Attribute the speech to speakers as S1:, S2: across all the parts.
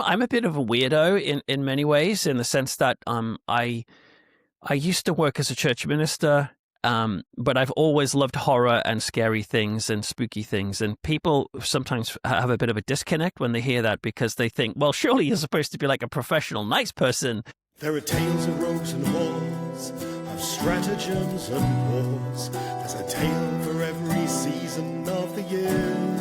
S1: I'm a bit of a weirdo in many ways, in the sense that I used to work as a church minister, but I've always loved horror and scary things and spooky things. And people sometimes have a bit of a disconnect when they hear that, because they think, well, surely you're supposed to be like a professional, nice person.
S2: There are tales of rogues and wars, of stratagems and wars. There's a tale for every season of the year.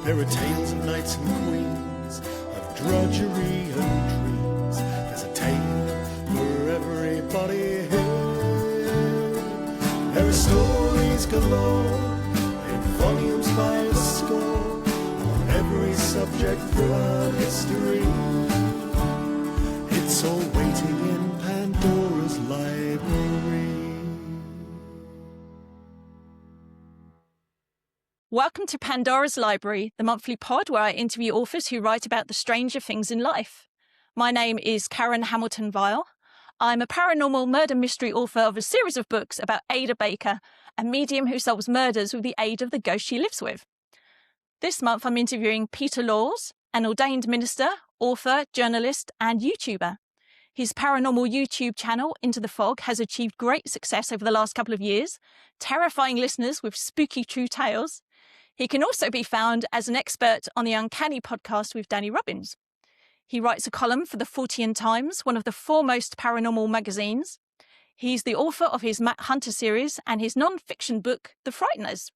S2: There are tales of knights and queens, of drudgery and dreams. There's a tale for everybody here. There are stories galore, in volumes by the score, on every subject throughout history. It's all waiting in Pandora's library.
S3: Welcome to Pandora's Library, the monthly pod where I interview authors who write about the stranger things in life. My name is Karen Hamilton-Vile. I'm a paranormal murder mystery author of a series of books about Ada Baker, a medium who solves murders with the aid of the ghost she lives with. This month I'm interviewing Peter Laws, an ordained minister, author, journalist and YouTuber. His paranormal YouTube channel, Into the Fog, has achieved great success over the last couple of years, terrifying listeners with spooky true tales. He can also be found as an expert on the Uncanny podcast with Danny Robbins. He writes a column for the Fortean Times, one of the foremost paranormal magazines. He's the author of his Matt Hunter series and his non-fiction book, The Frighteners.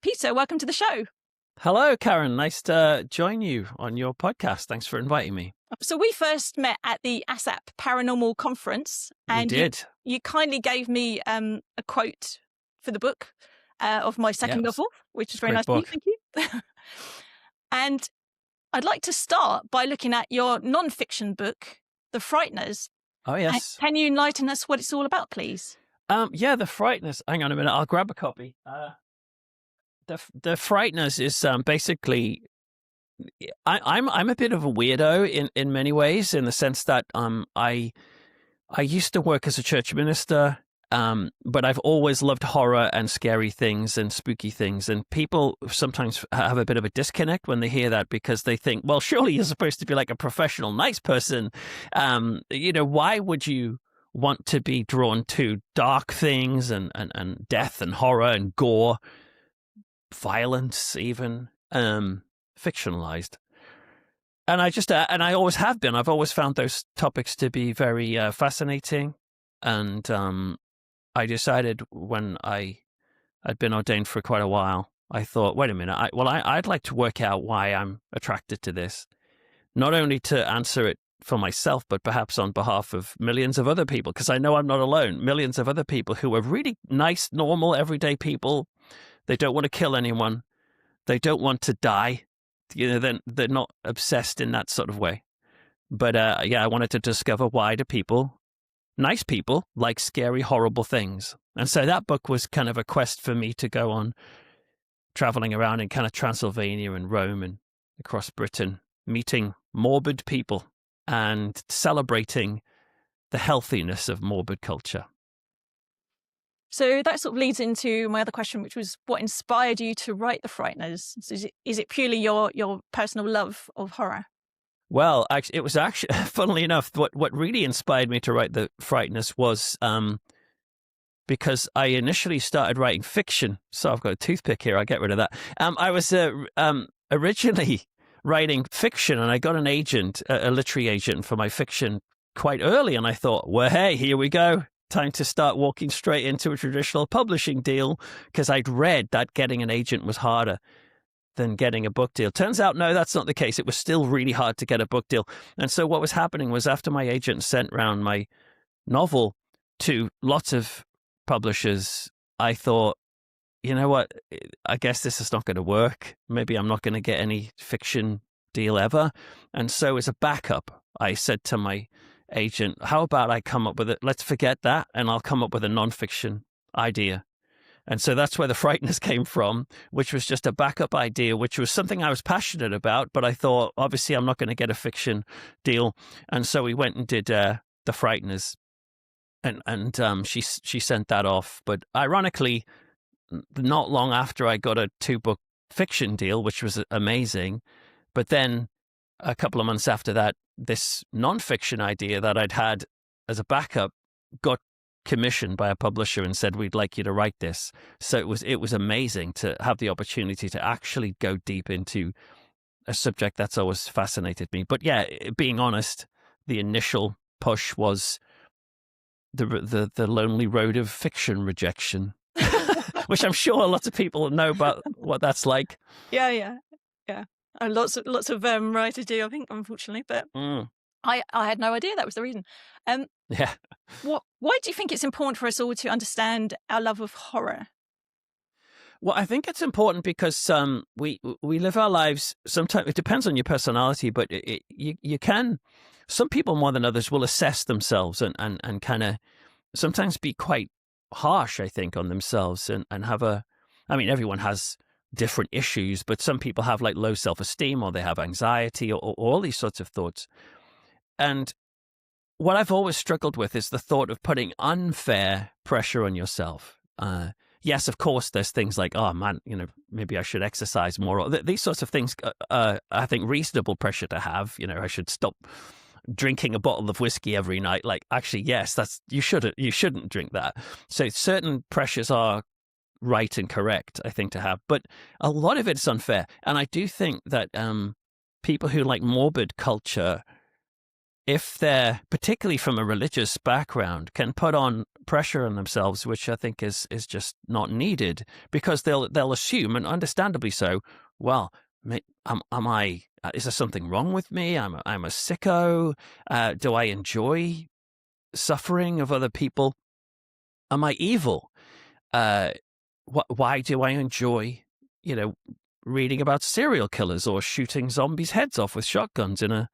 S3: Peter, welcome to the show.
S1: Hello, Karen. Nice to join you on your podcast. Thanks for inviting me.
S3: So we first met at the ASAP Paranormal Conference. And
S1: we did.
S3: You kindly gave me a quote for the book of my second novel, which is very nice of you. Thank you. And I'd like to start by looking at your non-fiction book, The Frighteners.
S1: Oh, yes.
S3: Can you enlighten us what it's all about, please?
S1: Yeah, The Frighteners. Hang on a minute. I'll grab a copy. The Frighteners is basically... I'm a bit of a weirdo in many ways, in the sense that I used to work as a church minister, but I've always loved horror and scary things and spooky things. And people sometimes have a bit of a disconnect when they hear that, because they think, well, surely you're supposed to be like a professional, nice person. Why would you want to be drawn to dark things and death and horror and gore, violence even, fictionalized? And I always have been. I've always found those topics to be very fascinating. And I decided, when I had been ordained for quite a while, I thought, wait a minute, I'd like to work out why I'm attracted to this, not only to answer it for myself, but perhaps on behalf of millions of other people, because I know I'm not alone. Millions of other people who are really nice, normal, everyday people. They don't want to kill anyone. They don't want to die. They're not obsessed in that sort of way. But I wanted to discover, why do people, nice people, like scary, horrible things? And so that book was kind of a quest for me to go on, traveling around in kind of Transylvania and Rome and across Britain, meeting morbid people and celebrating the healthiness of morbid culture.
S3: So that sort of leads into my other question, which was, what inspired you to write The Frighteners? So is it purely your personal love of horror?
S1: Well, it was actually, funnily enough, what really inspired me to write The Frighteners was because I initially started writing fiction. So I've got a toothpick here. I'll get rid of that. I was originally writing fiction, and I got an agent, a literary agent for my fiction quite early. And I thought, well, hey, here we go. Time to start walking straight into a traditional publishing deal, because I'd read that getting an agent was harder than getting a book deal. Turns out, no, that's not the case. It was still really hard to get a book deal. And so what was happening was, after my agent sent round my novel to lots of publishers, I thought, you know what, I guess this is not going to work. Maybe I'm not going to get any fiction deal ever. And so, as a backup, I said to my agent, how about I come up with it? Let's forget that, and I'll come up with a nonfiction idea. And so that's where The Frighteners came from, which was just a backup idea, which was something I was passionate about. But I thought, obviously, I'm not going to get a fiction deal. And so we went and did The Frighteners. And she sent that off. But ironically, not long after I got a 2-book fiction deal, which was amazing. But then a couple of months after that, this nonfiction idea that I'd had as a backup got commissioned by a publisher and said, we'd like you to write this. So it was amazing to have the opportunity to actually go deep into a subject that's always fascinated me. But yeah, being honest, the initial push was the lonely road of fiction rejection, which I'm sure lots of people know about what that's like.
S3: Yeah. And lots of writers do, I think, unfortunately. But I had no idea that was the reason.
S1: Yeah.
S3: Why do you think it's important for us all to understand our love of horror?
S1: Well, I think it's important because we live our lives. Sometimes it depends on your personality, but you can. Some people more than others will assess themselves and kind of sometimes be quite harsh, I think, on themselves and have I mean, everyone has different issues, but some people have like low self-esteem or they have anxiety or all these sorts of thoughts. And what I've always struggled with is the thought of putting unfair pressure on yourself. Yes, of course, there's things like, oh man, maybe I should exercise more. Or these sorts of things, I think, reasonable pressure to have. I should stop drinking a bottle of whiskey every night. Like, actually, yes, you shouldn't drink that. So certain pressures are right and correct, I think, to have. But a lot of it's unfair. And I do think that people who like morbid culture, if they're particularly from a religious background, can put on pressure on themselves, which I think is just not needed, because they'll assume, and understandably so, well, am I? Is there something wrong with me? I'm a sicko. Do I enjoy suffering of other people? Am I evil? Why do I enjoy, reading about serial killers or shooting zombies' heads off with shotguns in a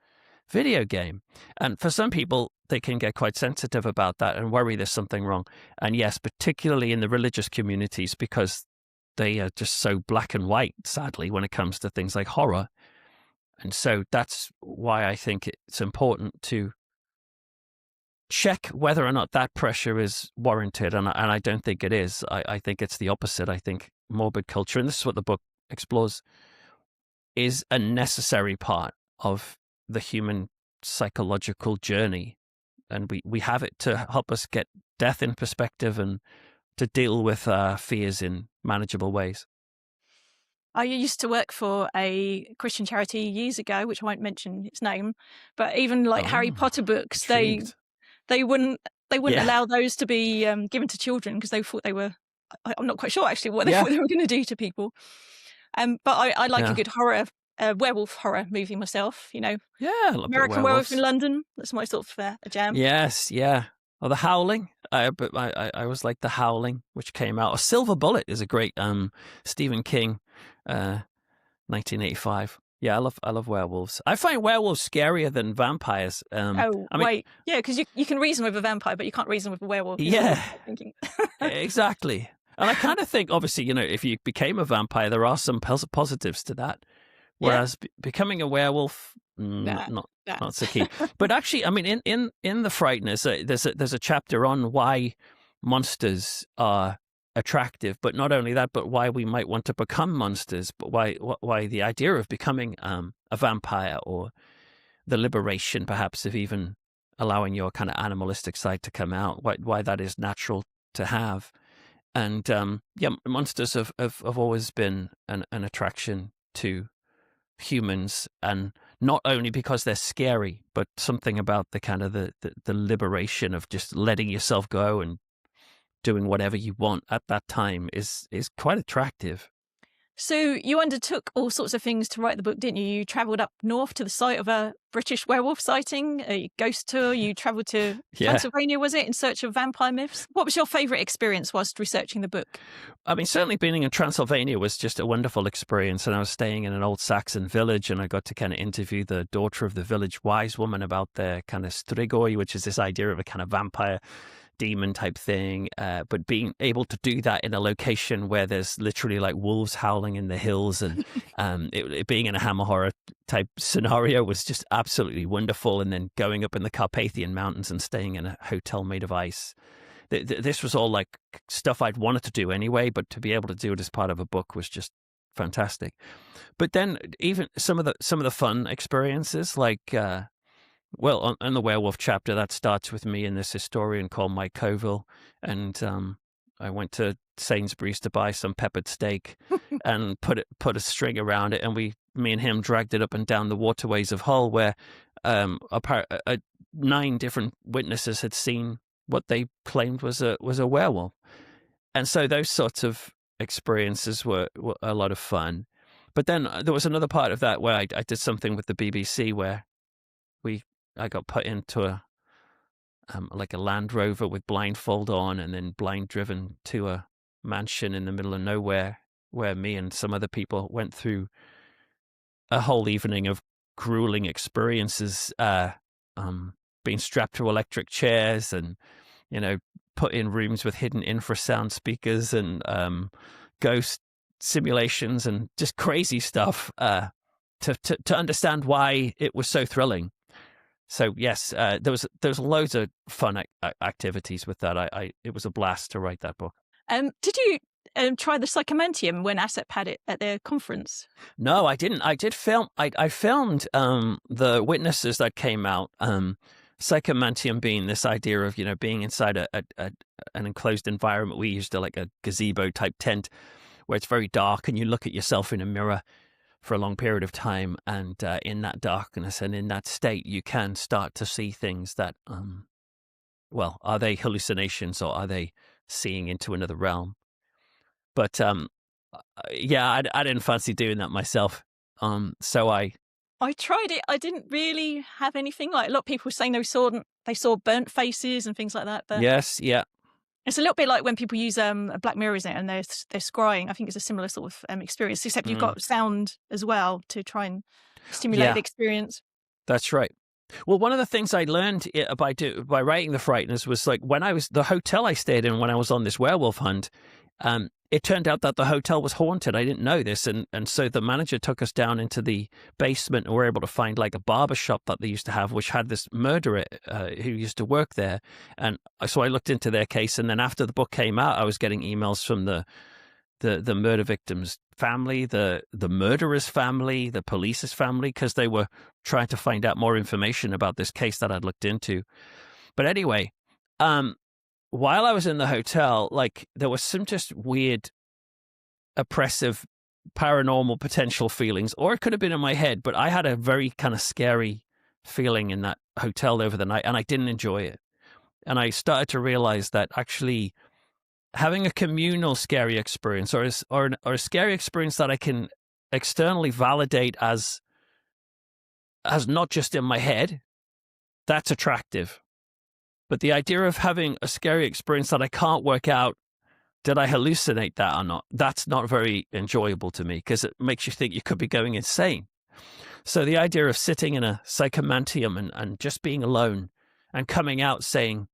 S1: video game? And for some people, they can get quite sensitive about that and worry there's something wrong. And yes, particularly in the religious communities, because they are just so black and white, sadly, when it comes to things like horror. And so that's why I think it's important to check whether or not that pressure is warranted. And I don't think it is. I think it's the opposite. I think morbid culture, and this is what the book explores, is a necessary part of the human psychological journey. And we have it to help us get death in perspective and to deal with fears in manageable ways.
S3: I used to work for a Christian charity years ago, which I won't mention its name, but even like Harry Potter books,
S1: intrigued.
S3: they wouldn't
S1: Yeah.
S3: allow those to be given to children because they thought they were. I'm not quite sure actually what they
S1: Yeah.
S3: thought they were going to do to people. But I like
S1: Yeah.
S3: a good werewolf horror movie myself.
S1: Yeah, I love
S3: American Werewolf in London. That's my sort of a jam.
S1: Yes, yeah. Or The Howling. But I was like The Howling, which came out. Or Silver Bullet is a great Stephen King, 1985. Yeah, I love werewolves. I find werewolves scarier than vampires.
S3: Wait, yeah, because you can reason with a vampire, but you can't reason with a werewolf.
S1: Yeah.
S3: I'm thinking.
S1: Exactly. And I kind of think, obviously, if you became a vampire, there are some positives to that. Whereas becoming a werewolf, not so keen. But actually, I mean, in the Frighteners, there's a chapter on why monsters are attractive, but not only that, but why we might want to become monsters, but why the idea of becoming a vampire, or the liberation, perhaps, of even allowing your kind of animalistic side to come out, why that is natural to have. And monsters have always been an attraction to humans, and not only because they're scary, but something about the kind of the liberation of just letting yourself go and doing whatever you want at that time is quite attractive.
S3: So you undertook all sorts of things to write the book, didn't you? You travelled up north to the site of a British werewolf sighting, a ghost tour. You travelled to Pennsylvania, was it, in search of vampire myths? What was your favourite experience whilst researching the book?
S1: I mean, certainly being in Transylvania was just a wonderful experience. And I was staying in an old Saxon village, and I got to kind of interview the daughter of the village wise woman about their kind of strigoi, which is this idea of a kind of vampire demon type thing, but being able to do that in a location where there's literally like wolves howling in the hills, and it being in a hammer horror type scenario was just absolutely wonderful. And then going up in the Carpathian Mountains and staying in a hotel made of ice. This was all like stuff I'd wanted to do anyway, but to be able to do it as part of a book was just fantastic. But then even some of the fun experiences, like in the werewolf chapter, that starts with me and this historian called Mike Coville, and I went to Sainsbury's to buy some peppered steak and put a string around it, and me and him dragged it up and down the waterways of Hull, where 9 different witnesses had seen what they claimed was a werewolf. And so those sorts of experiences were a lot of fun. But then there was another part of that where I did something with the BBC where I got put into a Land Rover with blindfold on, and then blind driven to a mansion in the middle of nowhere, where me and some other people went through a whole evening of grueling experiences, being strapped to electric chairs and, put in rooms with hidden infrasound speakers and ghost simulations and just crazy stuff to understand why it was so thrilling. So yes, there was loads of fun activities with that. It was a blast to write that book.
S3: Did you try the psychomantium when ASEP had it at their conference?
S1: No, I didn't. I did film. I filmed the witnesses that came out. Psychomantium being this idea of being inside an enclosed environment. We used like a gazebo type tent where it's very dark and you look at yourself in a mirror for a long period of time, and in that darkness and in that state, you can start to see things that, are they hallucinations or are they seeing into another realm? But I didn't fancy doing that myself. So I
S3: tried it. I didn't really have anything. Like a lot of people were saying they saw burnt faces and things like that. But
S1: yes, yeah.
S3: It's a little bit like when people use Black Mirror, isn't it? And they're scrying. I think it's a similar sort of experience, except you've got sound as well to try and stimulate the experience.
S1: That's right. Well, one of the things I learned by writing The Frighteners was like when the hotel I stayed in when I was on this werewolf hunt, it turned out that the hotel was haunted. I didn't know this. And so the manager took us down into the basement and we were able to find like a barber shop that they used to have, which had this murderer who used to work there. And so I looked into their case. And then after the book came out, I was getting emails from the murder victim's family, the murderer's family, the police's family, because they were trying to find out more information about this case that I'd looked into. But anyway, while I was in the hotel, like there was some just weird, oppressive, paranormal potential feelings, or it could have been in my head, but I had a very kind of scary feeling in that hotel over the night, and I didn't enjoy it. And I started to realize that actually having a communal scary experience or a scary experience that I can externally validate as not just in my head, that's attractive. But the idea of having a scary experience that I can't work out, did I hallucinate that or not? That's not very enjoyable to me because it makes you think you could be going insane. So the idea of sitting in a psychomantium and just being alone and coming out saying,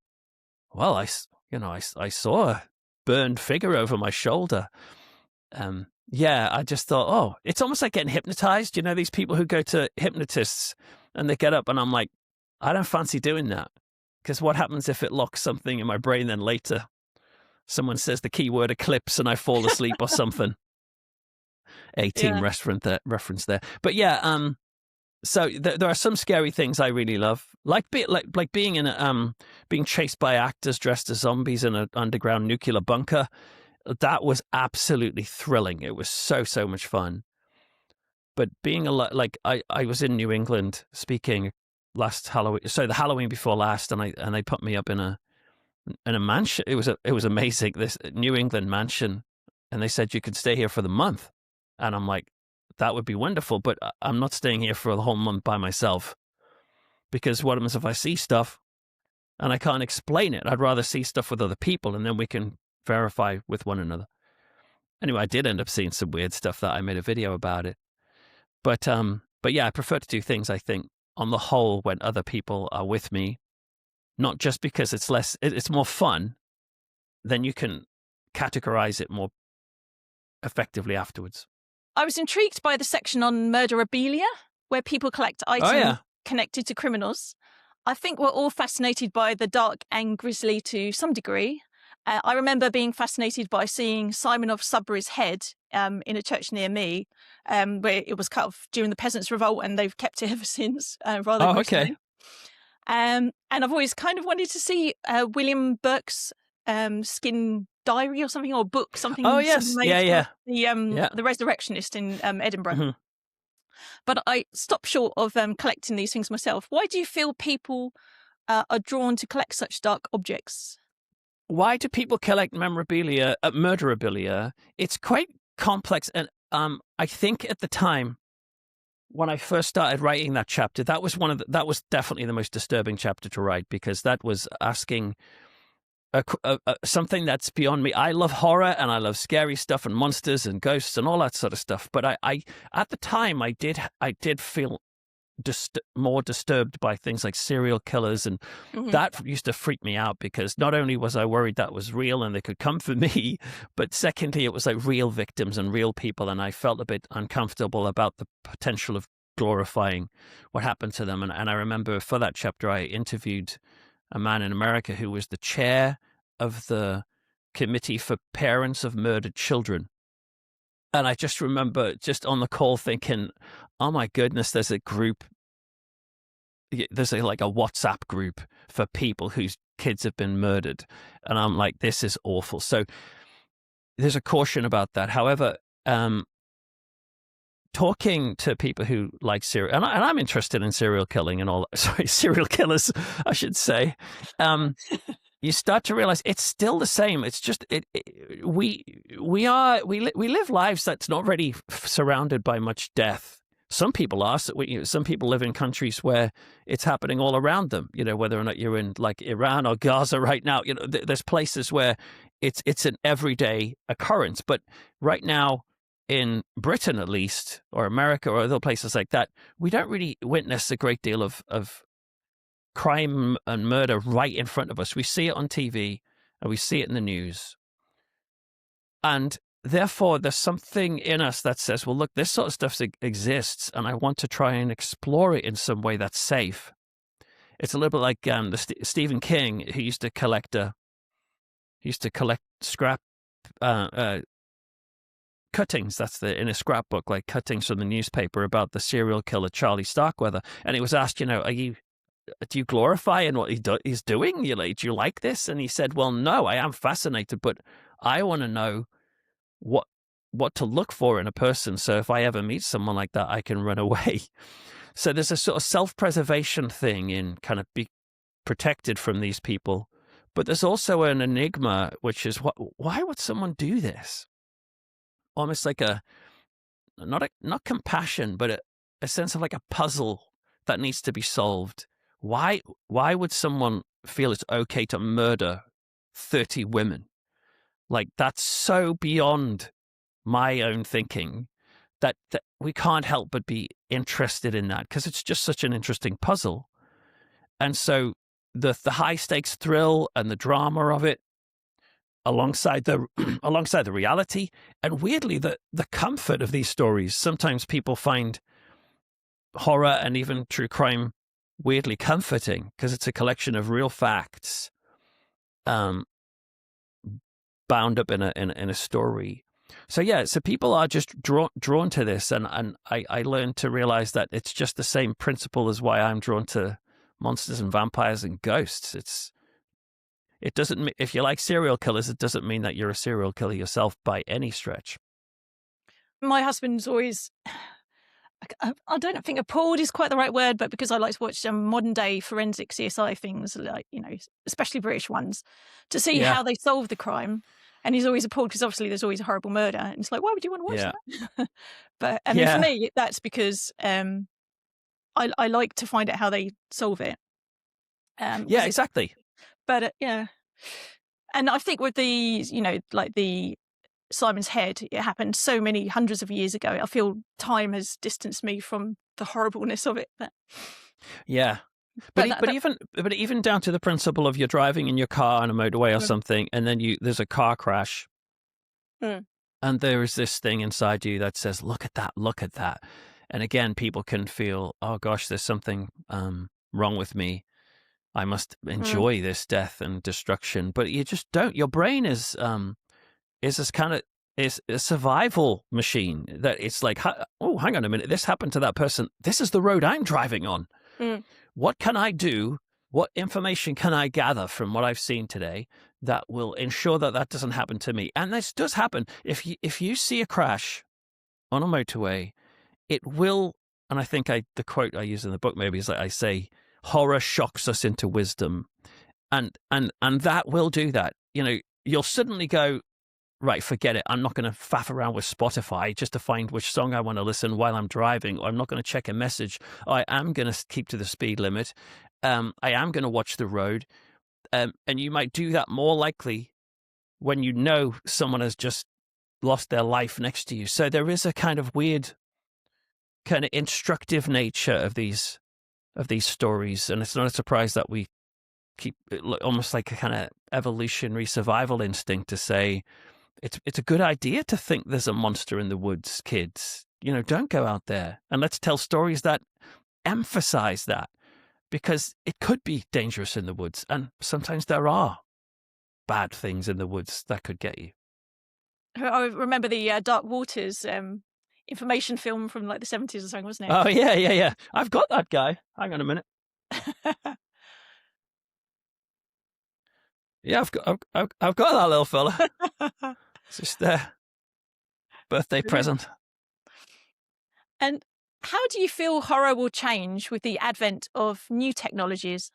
S1: well, I saw a burned figure over my shoulder. I just thought, it's almost like getting hypnotized. These people who go to hypnotists and they get up and I'm like, I don't fancy doing that. Because what happens if it locks something in my brain, then later someone says the keyword eclipse and I fall asleep or something? A-Team reference there. But so there are some scary things I really love, like being in being chased by actors dressed as zombies in an underground nuclear bunker. That was absolutely thrilling. It was so much fun. But being I was in New England speaking last Halloween, so the Halloween before last, and they put me up in a mansion. It was amazing, this New England mansion, and they said you could stay here for the month, and I'm like, that would be wonderful, but I'm not staying here for the whole month by myself, because what happens if I see stuff and I can't explain it? I'd rather see stuff with other people, and then we can verify with one another. Anyway, I did end up seeing some weird stuff that I made a video about it, but yeah, I prefer to do things, I think, on the whole, when other people are with me, not just because it's more fun, then you can categorize it more effectively afterwards.
S3: I was intrigued by the section on murderabilia, where people collect items connected to criminals. I think we're all fascinated by the dark and grisly to some degree. I remember being fascinated by seeing Simon of Sudbury's head in a church near me, where it was cut off during the Peasants' Revolt, and they've kept it ever since, rather
S1: Oh,
S3: gruesomely.
S1: okay.
S3: And I've always kind of wanted to see William Burke's Skin Diary or something, or book, something.
S1: Oh, yes.
S3: Something
S1: Yeah.
S3: the Resurrectionist in Edinburgh.
S1: Mhm.
S3: But I stopped short of collecting these things myself. Why do you feel people are drawn to collect such dark objects?
S1: Why do people collect memorabilia, murderabilia? It's quite complex, and I think at the time when I first started writing that chapter, that was definitely the most disturbing chapter to write, because that was asking something that's beyond me. I love horror and I love scary stuff and monsters and ghosts and all that sort of stuff. But I at the time I did feel more disturbed by things like serial killers, and that used to freak me out, because not only was I worried that was real and they could come for me, but secondly, it was like real victims and real people, and I felt a bit uncomfortable about the potential of glorifying what happened to them. And I remember for that chapter, I interviewed a man in America who was the chair of the Committee for Parents of Murdered Children. And I just remember just on the call thinking, oh my goodness, there's a WhatsApp group for people whose kids have been murdered. And I'm like, this is awful. So there's a caution about that. However, talking to people who like and I'm interested in serial killing and all, serial killers, I should say. You start to realize it's still the same. It's just we live lives that's not really surrounded by much death. Some people are. Some people live in countries where it's happening all around them. Whether or not you're in like Iran or Gaza right now. There's places where it's an everyday occurrence. But right now, in Britain at least, or America or other places like that, we don't really witness a great deal of crime and murder right in front of us. We see it on TV and we see it in the news. And therefore, there's something in us that says, well, look, this sort of stuff exists, and I want to try and explore it in some way that's safe. It's a little bit like Stephen King, who used to collect scrap cuttings. In a scrapbook, like cuttings from the newspaper about the serial killer Charlie Starkweather. And he was asked, do you glorify in what he's doing? Do you like this? And he said, well, no, I am fascinated, but I want to know what to look for in a person. So if I ever meet someone like that, I can run away. So there's a sort of self-preservation thing in kind of be protected from these people. But there's also an enigma, which is why would someone do this? Almost like not compassion, but a sense of like a puzzle that needs to be solved. Why would someone feel it's okay to murder 30 women? Like, that's so beyond my own thinking that we can't help but be interested in that, because it's just such an interesting puzzle. And so the high stakes thrill and the drama of it, alongside the reality, and weirdly the comfort of these stories. Sometimes people find horror and even true crime weirdly comforting, because it's a collection of real facts bound up in a story. So people are just drawn to this, and I learned to realize that it's just the same principle as why I'm drawn to monsters and vampires and ghosts. It doesn't, if you like serial killers, it doesn't mean that you're a serial killer yourself by any stretch.
S3: My husband's always, I don't think appalled is quite the right word, but because I like to watch modern day forensic CSI things, like, especially British ones, to see how they solve the crime. And he's always appalled because obviously there's always a horrible murder. And it's like, why would you want to watch that? But I mean, for me, that's because I like to find out how they solve it.
S1: Exactly.
S3: But and I think with these, like the Simon's Head, it happened so many hundreds of years ago. I feel time has distanced me from the horribleness of it. But
S1: even down to the principle of you're driving in your car on a motorway or something, and then there's a car crash, and there is this thing inside you that says, "Look at that! Look at that!" And again, people can feel, "Oh gosh, there's something wrong with me. I must enjoy this death and destruction," but you just don't. Your brain is as kind of is a survival machine. That it's like, oh, hang on a minute, this happened to that person. This is the road I'm driving on. What can I do? What information can I gather from what I've seen today that will ensure that that doesn't happen to me? And this does happen. If you see a crash on a motorway, it will. And I think the quote I use in the book maybe is like I say, horror shocks us into wisdom, and that will do that. You'll suddenly go, right, forget it. I'm not going to faff around with Spotify just to find which song I want to listen while I'm driving, or I'm not going to check a message. I am going to keep to the speed limit. I am going to watch the road. And you might do that more likely when you know someone has just lost their life next to you. So there is a kind of weird, kind of instructive nature of these stories. And it's not a surprise that we keep almost like a kind of evolutionary survival instinct to say, it's a good idea to think there's a monster in the woods, kids. Don't go out there. And let's tell stories that emphasize that, because it could be dangerous in the woods. And sometimes there are bad things in the woods that could get you.
S3: I remember the Dark Waters information film from like the 70s or something, wasn't it?
S1: Oh, yeah. I've got that guy. Hang on a minute. Yeah, I've got that little fella. It's just their birthday present.
S3: And how do you feel horror will change with the advent of new technologies?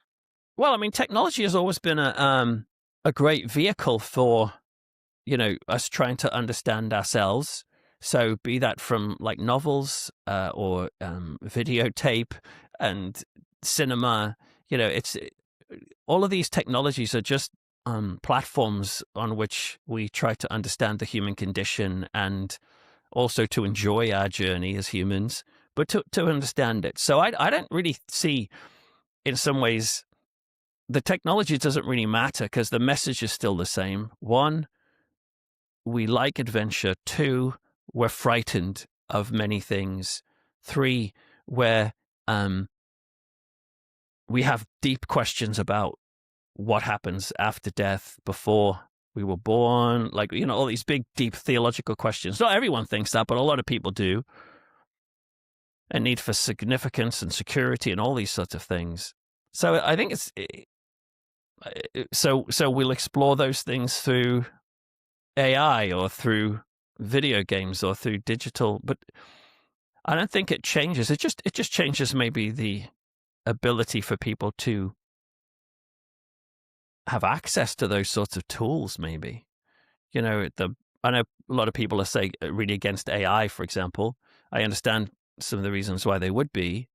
S1: Well, I mean, technology has always been a great vehicle for, us trying to understand ourselves. So be that from like novels or videotape and cinema, it's all of these technologies are just platforms on which we try to understand the human condition and also to enjoy our journey as humans, but to understand it. So I don't really see, in some ways, the technology doesn't really matter because the message is still the same. 1, we like adventure. 2, we're frightened of many things. 3, where we have deep questions about what happens after death, before we were born, like, all these big, deep theological questions. Not everyone thinks that, but a lot of people do. A need for significance and security and all these sorts of things. So I think so we'll explore those things through AI or through video games or through digital, but I don't think it changes. It just changes maybe the ability for people to have access to those sorts of tools, maybe. I know a lot of people are saying really against AI, for example. I understand some of the reasons why they would be,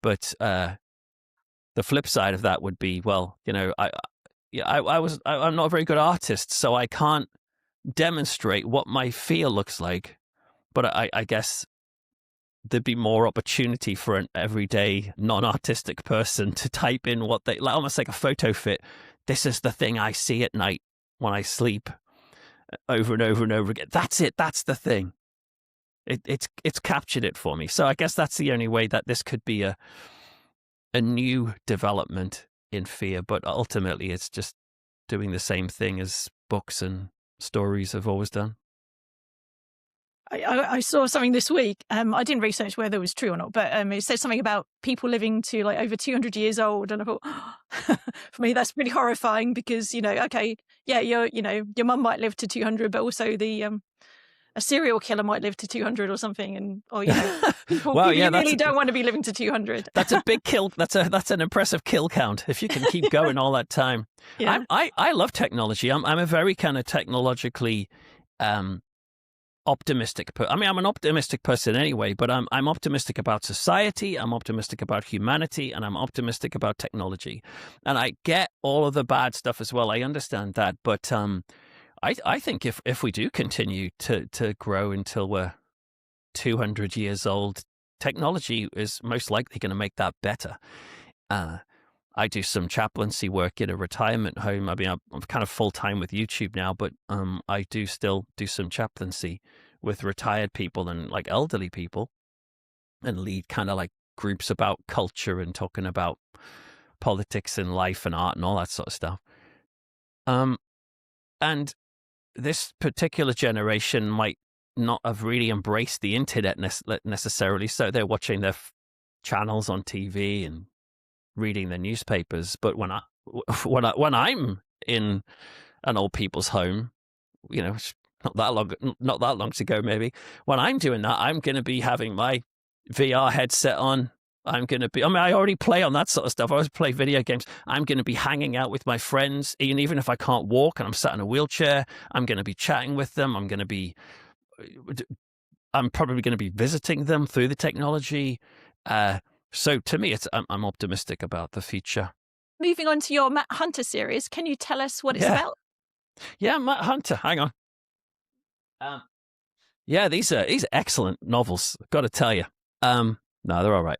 S1: but the flip side of that would be, well, I'm not a very good artist, so I can't demonstrate what my feel looks like. But I guess there'd be more opportunity for an everyday non-artistic person to type in what they like, almost like a photo fit. This is the thing I see at night when I sleep, over and over and over again. That's it. That's the thing. It's captured it for me. So I guess that's the only way that this could be a new development in fear. But ultimately, it's just doing the same thing as books and stories have always done.
S3: I saw something this week. I didn't research whether it was true or not, but it said something about people living to like over 200 years old. And I thought, for me, that's pretty horrifying because, okay, yeah, your mum might live to 200, but also a serial killer might live to 200 or something. Or people
S1: well,
S3: you really don't want to be living to 200.
S1: That's a big kill. That's an impressive kill count if you can keep going all that time.
S3: Yeah.
S1: I love technology. I'm a very kind of technologically optimistic. I'm an optimistic person anyway, but I'm optimistic about society. I'm optimistic about humanity, and I'm optimistic about technology. And I get all of the bad stuff as well. I understand that, but I think if we do continue to grow until we're 200 years old, technology is most likely going to make that better. I do some chaplaincy work in a retirement home. I mean, I'm kind of full-time with YouTube now, but I do still do some chaplaincy with retired people and like elderly people and lead kind of like groups about culture and talking about politics and life and art and all that sort of stuff. And this particular generation might not have really embraced the internet necessarily, so they're watching their channels on TV and reading their newspapers. But when I'm in an old people's home, it's not that long to go maybe. When I'm doing that, I'm going to be having my VR headset on. I already play on that sort of stuff. I always play video games. I'm going to be hanging out with my friends, even if I can't walk and I'm sat in a wheelchair. I'm going to be chatting with them. I'm probably going to be visiting them through the technology. So to me, I'm optimistic about the future.
S3: Moving on to your Matt Hunter series, can you tell us what it's about?
S1: Yeah, Matt Hunter. Hang on. Yeah, these are excellent novels. Got to tell you. No, they're all right.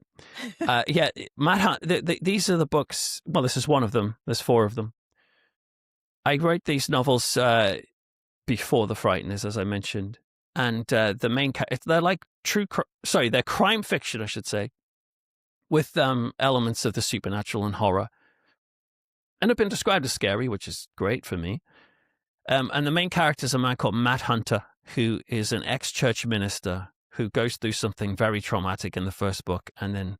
S1: Yeah, Matt Hunter. These are the books. Well, this is one of them. There's 4 of them. I wrote these novels before the Frighteners, as I mentioned, and the main they're like they're crime fiction, I should say, with elements of the supernatural and horror, and have been described as scary, which is great for me. And the main character is a man called Matt Hunter, who is an ex-church minister who goes through something very traumatic in the first book and then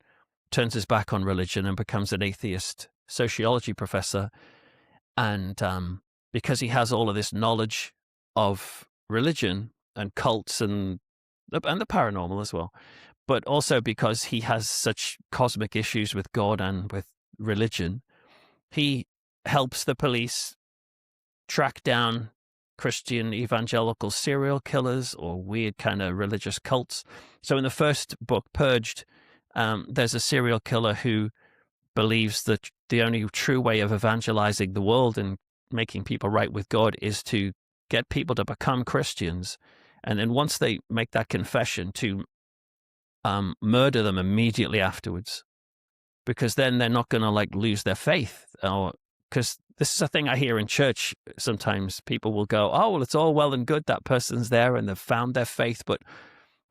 S1: turns his back on religion and becomes an atheist sociology professor. And because he has all of this knowledge of religion and cults and the paranormal as well, but also because he has such cosmic issues with God and with religion, he helps the police track down Christian evangelical serial killers or weird kind of religious cults. So in the first book, Purged, there's a serial killer who believes that the only true way of evangelizing the world and making people right with God is to get people to become Christians. And then once they make that confession, to murder them immediately afterwards, because then they're not going to lose their faith. Because this is a thing I hear in church sometimes. People will go, oh, well, it's all well and good. That person's there and they've found their faith. But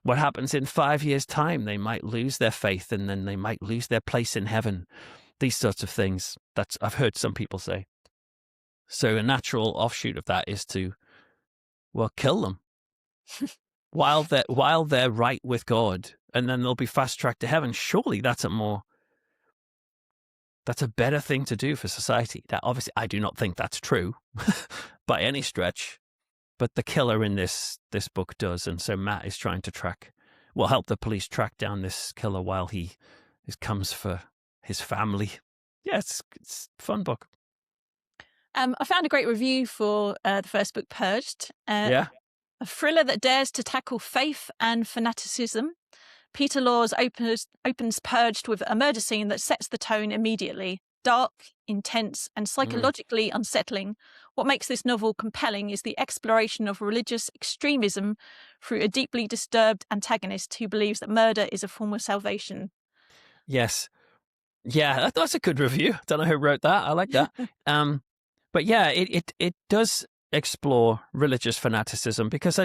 S1: what happens in 5 years' time? They might lose their faith and then they might lose their place in heaven. These sorts of things that I've heard some people say. So a natural offshoot of that is to, kill them while they're right with God, and then they'll be fast-tracked to heaven. Surely that's a better thing to do for society. Now, obviously, I do not think that's true by any stretch, but the killer in this book does. And so Matt is trying to help the police track down this killer while he comes for his family. Yeah, it's a fun book.
S3: I found a great review for the first book, Purged.
S1: Yeah.
S3: A thriller that dares to tackle faith and fanaticism. Peter Laws opens Purged with a murder scene that sets the tone immediately. Dark, intense, and psychologically unsettling. What makes this novel compelling is the exploration of religious extremism through a deeply disturbed antagonist who believes that murder is a form of salvation.
S1: Yes. Yeah, that's a good review. Don't know who wrote that. I like that. But yeah, it does explore religious fanaticism because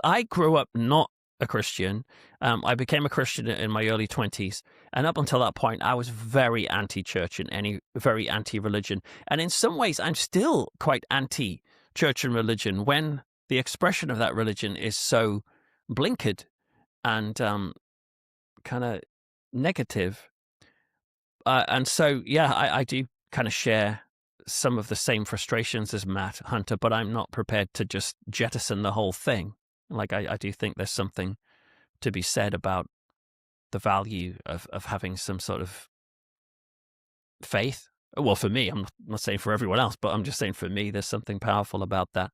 S1: I grew up not a Christian. I became a Christian in my early 20s. And up until that point, I was very anti-church and very anti-religion. And in some ways, I'm still quite anti-church and religion when the expression of that religion is so blinkered and kind of negative. And so, yeah, I do kind of share some of the same frustrations as Matt Hunter, but I'm not prepared to just jettison the whole thing. I do think there's something to be said about the value of having some sort of faith. Well, for me, I'm not saying for everyone else, but I'm just saying for me, there's something powerful about that.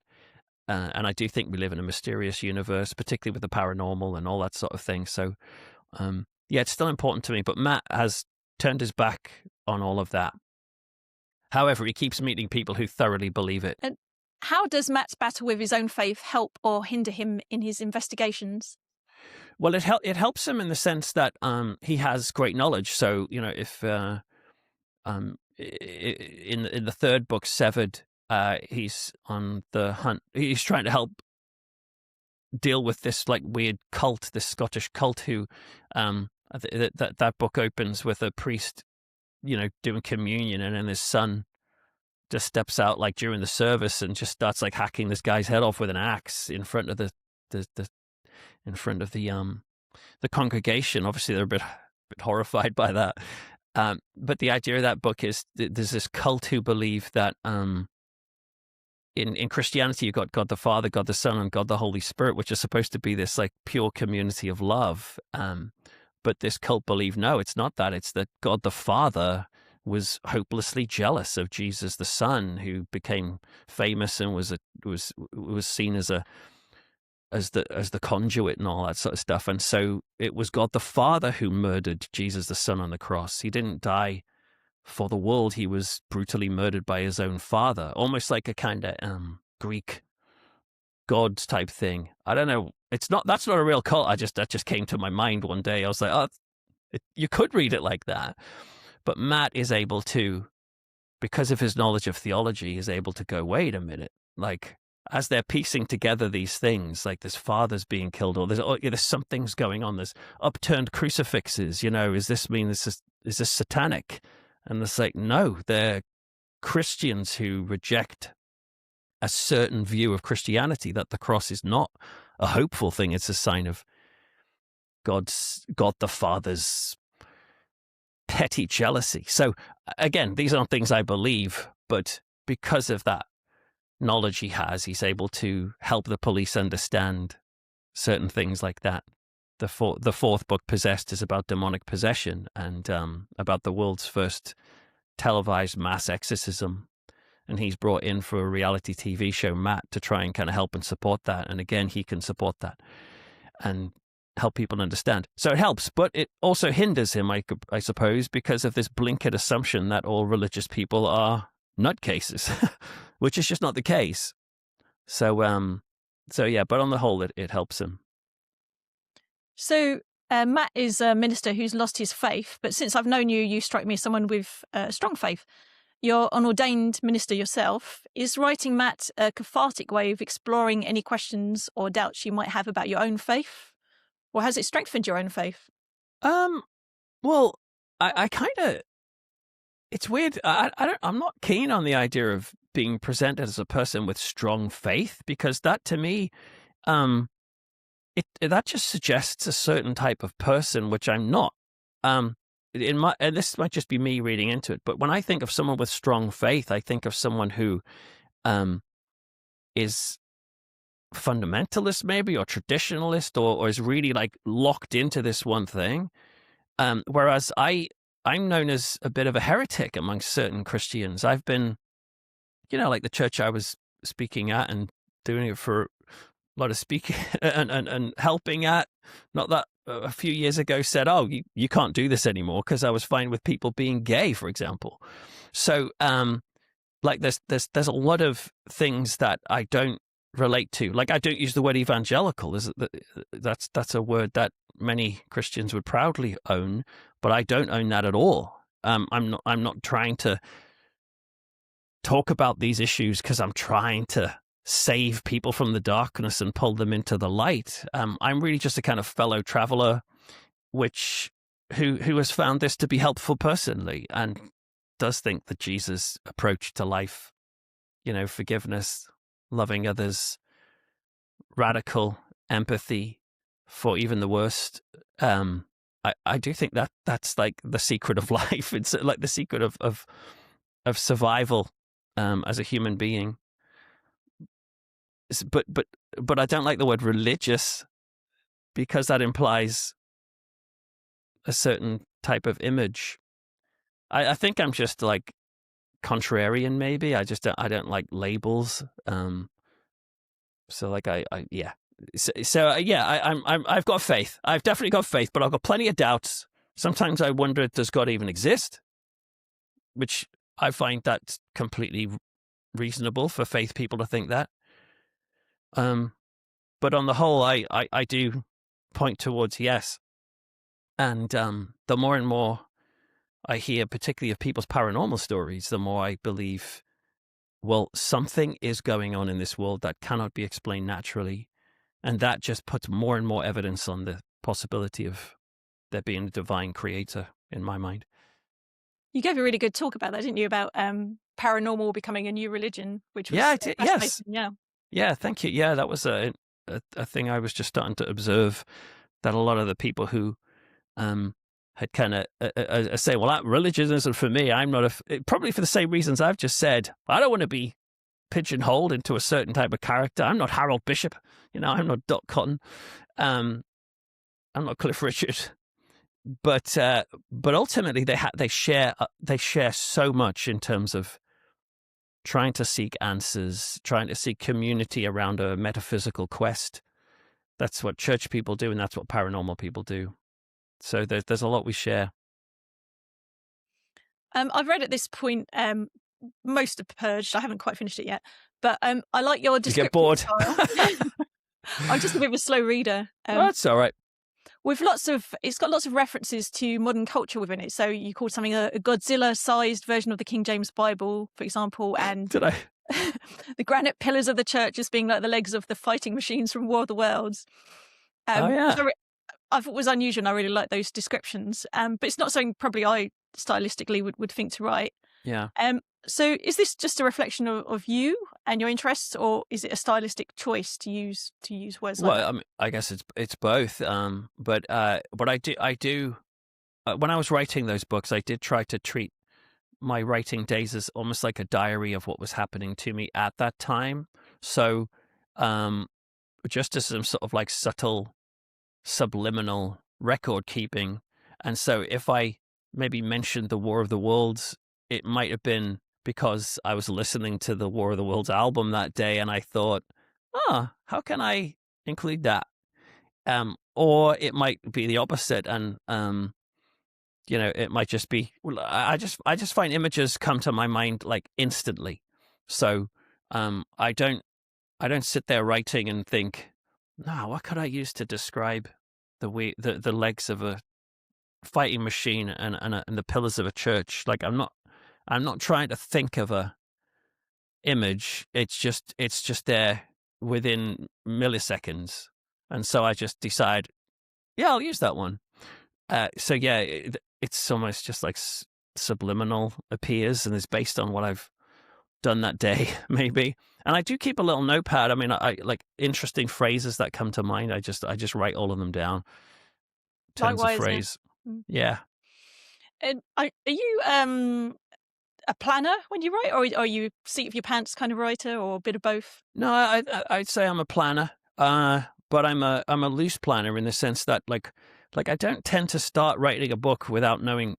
S1: And I do think we live in a mysterious universe, particularly with the paranormal and all that sort of thing. So, yeah, it's still important to me, but Matt has turned his back on all of that. However, he keeps meeting people who thoroughly believe it.
S3: And how does Matt's battle with his own faith help or hinder him in his investigations?
S1: Well, it helps him in the sense that he has great knowledge. So, if in the third book, Severed, he's on the hunt. He's trying to help deal with this weird cult, this Scottish cult who that book opens with a priest, doing communion, and then his son just steps out like during the service and just starts like hacking this guy's head off with an axe in front of the congregation. Obviously, they're a bit horrified by that. But the idea of that book is there's this cult who believe that in Christianity, you've got God the Father, God the Son, and God the Holy Spirit, which is supposed to be this like pure community of love. But this cult believe, no, it's not that. It's that God the Father was hopelessly jealous of Jesus the Son, who became famous and was seen as the conduit and all that sort of stuff. And so it was God the Father who murdered Jesus the Son on the cross. He didn't die for the world. He was brutally murdered by his own father, almost like a kind of Greek gods type thing. I don't know. That's not a real cult. That just came to my mind one day. I was like, you could read it like that. But Matt is able to, because of his knowledge of theology, is able to go, wait a minute, like, as they're piecing together these things, like this father's being killed, or there's something's going on. There's upturned crucifixes. Does this mean is this satanic? And it's like, no, they're Christians who reject a certain view of Christianity, that the cross is not a hopeful thing. It's a sign of God the Father's petty jealousy. So again, these aren't things I believe, but because of that knowledge he has, he's able to help the police understand certain things like that. The fourth book, Possessed, is about demonic possession and about the world's first televised mass exorcism. And he's brought in for a reality TV show, Matt, to try and kind of help and support that. And again, he can support that and help people understand. So it helps, but it also hinders him, I suppose, because of this blinkered assumption that all religious people are nutcases, which is just not the case. So yeah, but on the whole, it helps him.
S3: So Matt is a minister who's lost his faith, but since I've known you, you strike me as someone with strong faith. You're an ordained minister yourself. Is writing Matt a cathartic way of exploring any questions or doubts you might have about your own faith? Or has it strengthened your own faith?
S1: Well, I kind of, it's weird. I'm not keen on the idea of being presented as a person with strong faith, because that to me, that just suggests a certain type of person, which I'm not. And this might just be me reading into it, but when I think of someone with strong faith, I think of someone who is fundamentalist maybe, or traditionalist, or is really like locked into this one thing. Whereas I'm known as a bit of a heretic amongst certain Christians. I've been, like the church I was speaking at and doing it for a lot of speaking and helping at, not that a few years ago said, oh, you can't do this anymore, because I was fine with people being gay, for example. So like there's a lot of things that I don't relate to. Like, I don't use the word evangelical. That's a word that many Christians would proudly own, but I don't own that at all. I'm not trying to talk about these issues because I'm trying to save people from the darkness and pull them into the light. I'm really just a kind of fellow traveler, who has found this to be helpful personally, and does think that Jesus' approach to life, forgiveness, loving others, radical empathy for even the worst. I do think that's like the secret of life. It's like the secret of survival as a human being. But I don't like the word religious, because that implies a certain type of image. I think I'm just like contrarian, maybe. I don't like labels. So like yeah. I've got faith. I've definitely got faith, but I've got plenty of doubts. Sometimes I wonder, does God even exist? Which I find that's completely reasonable for faith people to think that. But on the whole, I do point towards yes. And the more and more I hear, particularly of people's paranormal stories, the more I believe, well, something is going on in this world that cannot be explained naturally. And that just puts more and more evidence on the possibility of there being a divine creator in my mind.
S3: You gave a really good talk about that, didn't you? About paranormal becoming a new religion, which was
S1: Yeah, I did. Yes.
S3: fascinating. Yeah.
S1: Yeah, thank you. Yeah, that was a thing I was just starting to observe, that a lot of the people who had kind of say, well, that religion isn't for me. I'm not probably for the same reasons I've just said. I don't want to be pigeonholed into a certain type of character. I'm not Harold Bishop. I'm not Dot Cotton. I'm not Cliff Richard. But ultimately they share so much in terms of trying to seek answers, trying to seek community around a metaphysical quest. That's what church people do, and that's what paranormal people do. So there's a lot we share.
S3: I've read at this point most of Purged. I haven't quite finished it yet, but I like your description.
S1: You get bored.
S3: Style. I'm just a bit of a slow reader.
S1: That's all right.
S3: It's got lots of references to modern culture within it. So you called something a Godzilla-sized version of the King James Bible, for example, and
S1: Did I?
S3: the granite pillars of the church as being like the legs of the fighting machines from War of the Worlds.
S1: Oh yeah.
S3: So I thought it was unusual, and I really like those descriptions. But it's not something probably I stylistically would think to write.
S1: Yeah.
S3: So is this just a reflection of you and your interests, or is it a stylistic choice to use words like that?
S1: Well, I guess it's both. But I do when I was writing those books, I did try to treat my writing days as almost like a diary of what was happening to me at that time. So, just as some sort of like subtle, subliminal record keeping. And so if I maybe mentioned the War of the Worlds, it might have been because I was listening to the War of the Worlds album that day and I thought, how can I include that? Or it might be the opposite, and it might just be, I just find images come to my mind like instantly. So I don't sit there writing and think, no, what could I use to describe the legs of a fighting machine and the pillars of a church? Like I'm not trying to think of a image. It's just there within milliseconds, and so I just decide, yeah, I'll use that one. So yeah, it's almost just like subliminal appears, and is based on what I've done that day, maybe. And I do keep a little notepad. I mean, I like interesting phrases that come to mind. I just write all of them down. Tons
S3: Likewise,
S1: of phrases. Yeah.
S3: And are you a planner when you write, or are you seat of your pants kind of writer, or a bit of both?
S1: No, I'd say I'm a planner. But I'm a loose planner in the sense that like I don't tend to start writing a book without knowing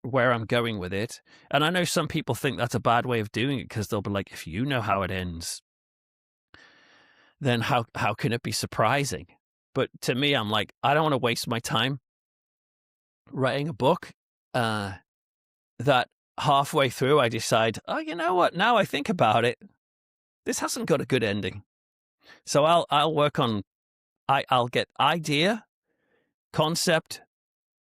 S1: where I'm going with it. And I know some people think that's a bad way of doing it, because they'll be like, if you know how it ends, then how can it be surprising? But to me, I'm like, I don't want to waste my time writing a book that halfway through I decide, oh, you know what? Now I think about it, this hasn't got a good ending. So I'll work on, I'll get idea, concept,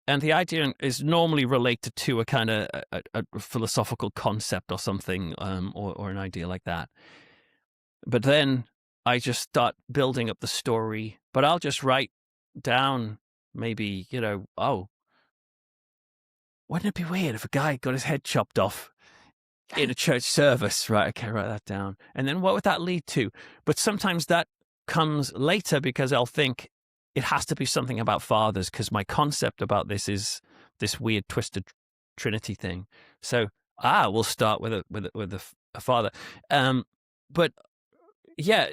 S1: and the idea is normally related to a kind of a philosophical concept or something, or an idea like that. But then I just start building up the story. But I'll just write down maybe, wouldn't it be weird if a guy got his head chopped off in a church service? Right, okay, write that down. And then what would that lead to? But sometimes that comes later, because I'll think it has to be something about fathers, because my concept about this is this weird twisted Trinity thing. So we'll start with a father. But yeah,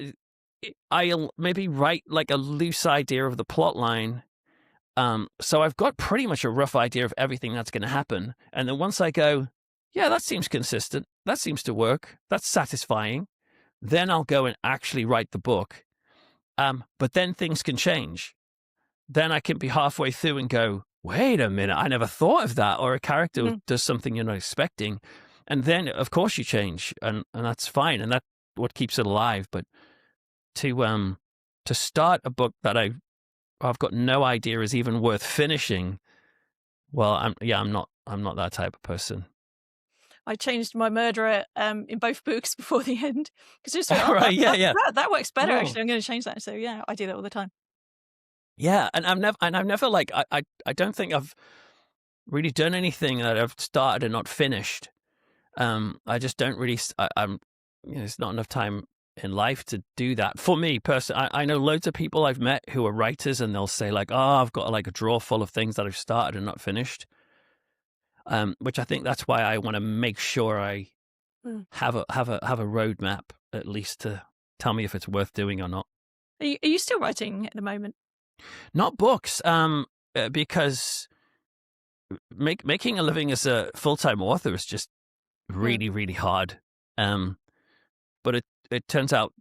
S1: I'll maybe write like a loose idea of the plot line. So I've got pretty much a rough idea of everything that's going to happen. And then once I go, yeah, that seems consistent, that seems to work, that's satisfying, then I'll go and actually write the book. But then things can change. Then I can be halfway through and go, wait a minute, I never thought of that. Or a character does something you're not expecting. And then, of course, you change, and that's fine. And that's what keeps it alive. But to start a book that I've got no idea is even worth finishing, well, I'm not that type of person.
S3: I changed my murderer in both books before the end, because just that works better.
S1: Oh.
S3: Actually, I'm going to change that. So yeah, I do that all the time.
S1: Yeah, and I've never like I don't think I've really done anything that I've started and not finished. I just don't really. I'm, it's not enough time in life to do that. For me personally, I know loads of people I've met who are writers, and they'll say like, "Oh, I've got like a drawer full of things that I've started and not finished." Which I think that's why I want to make sure I have a roadmap at least to tell me if it's worth doing or not.
S3: Are you still writing at the moment?
S1: Not books, because making a living as a full-time author is just really, really hard. But it turns out,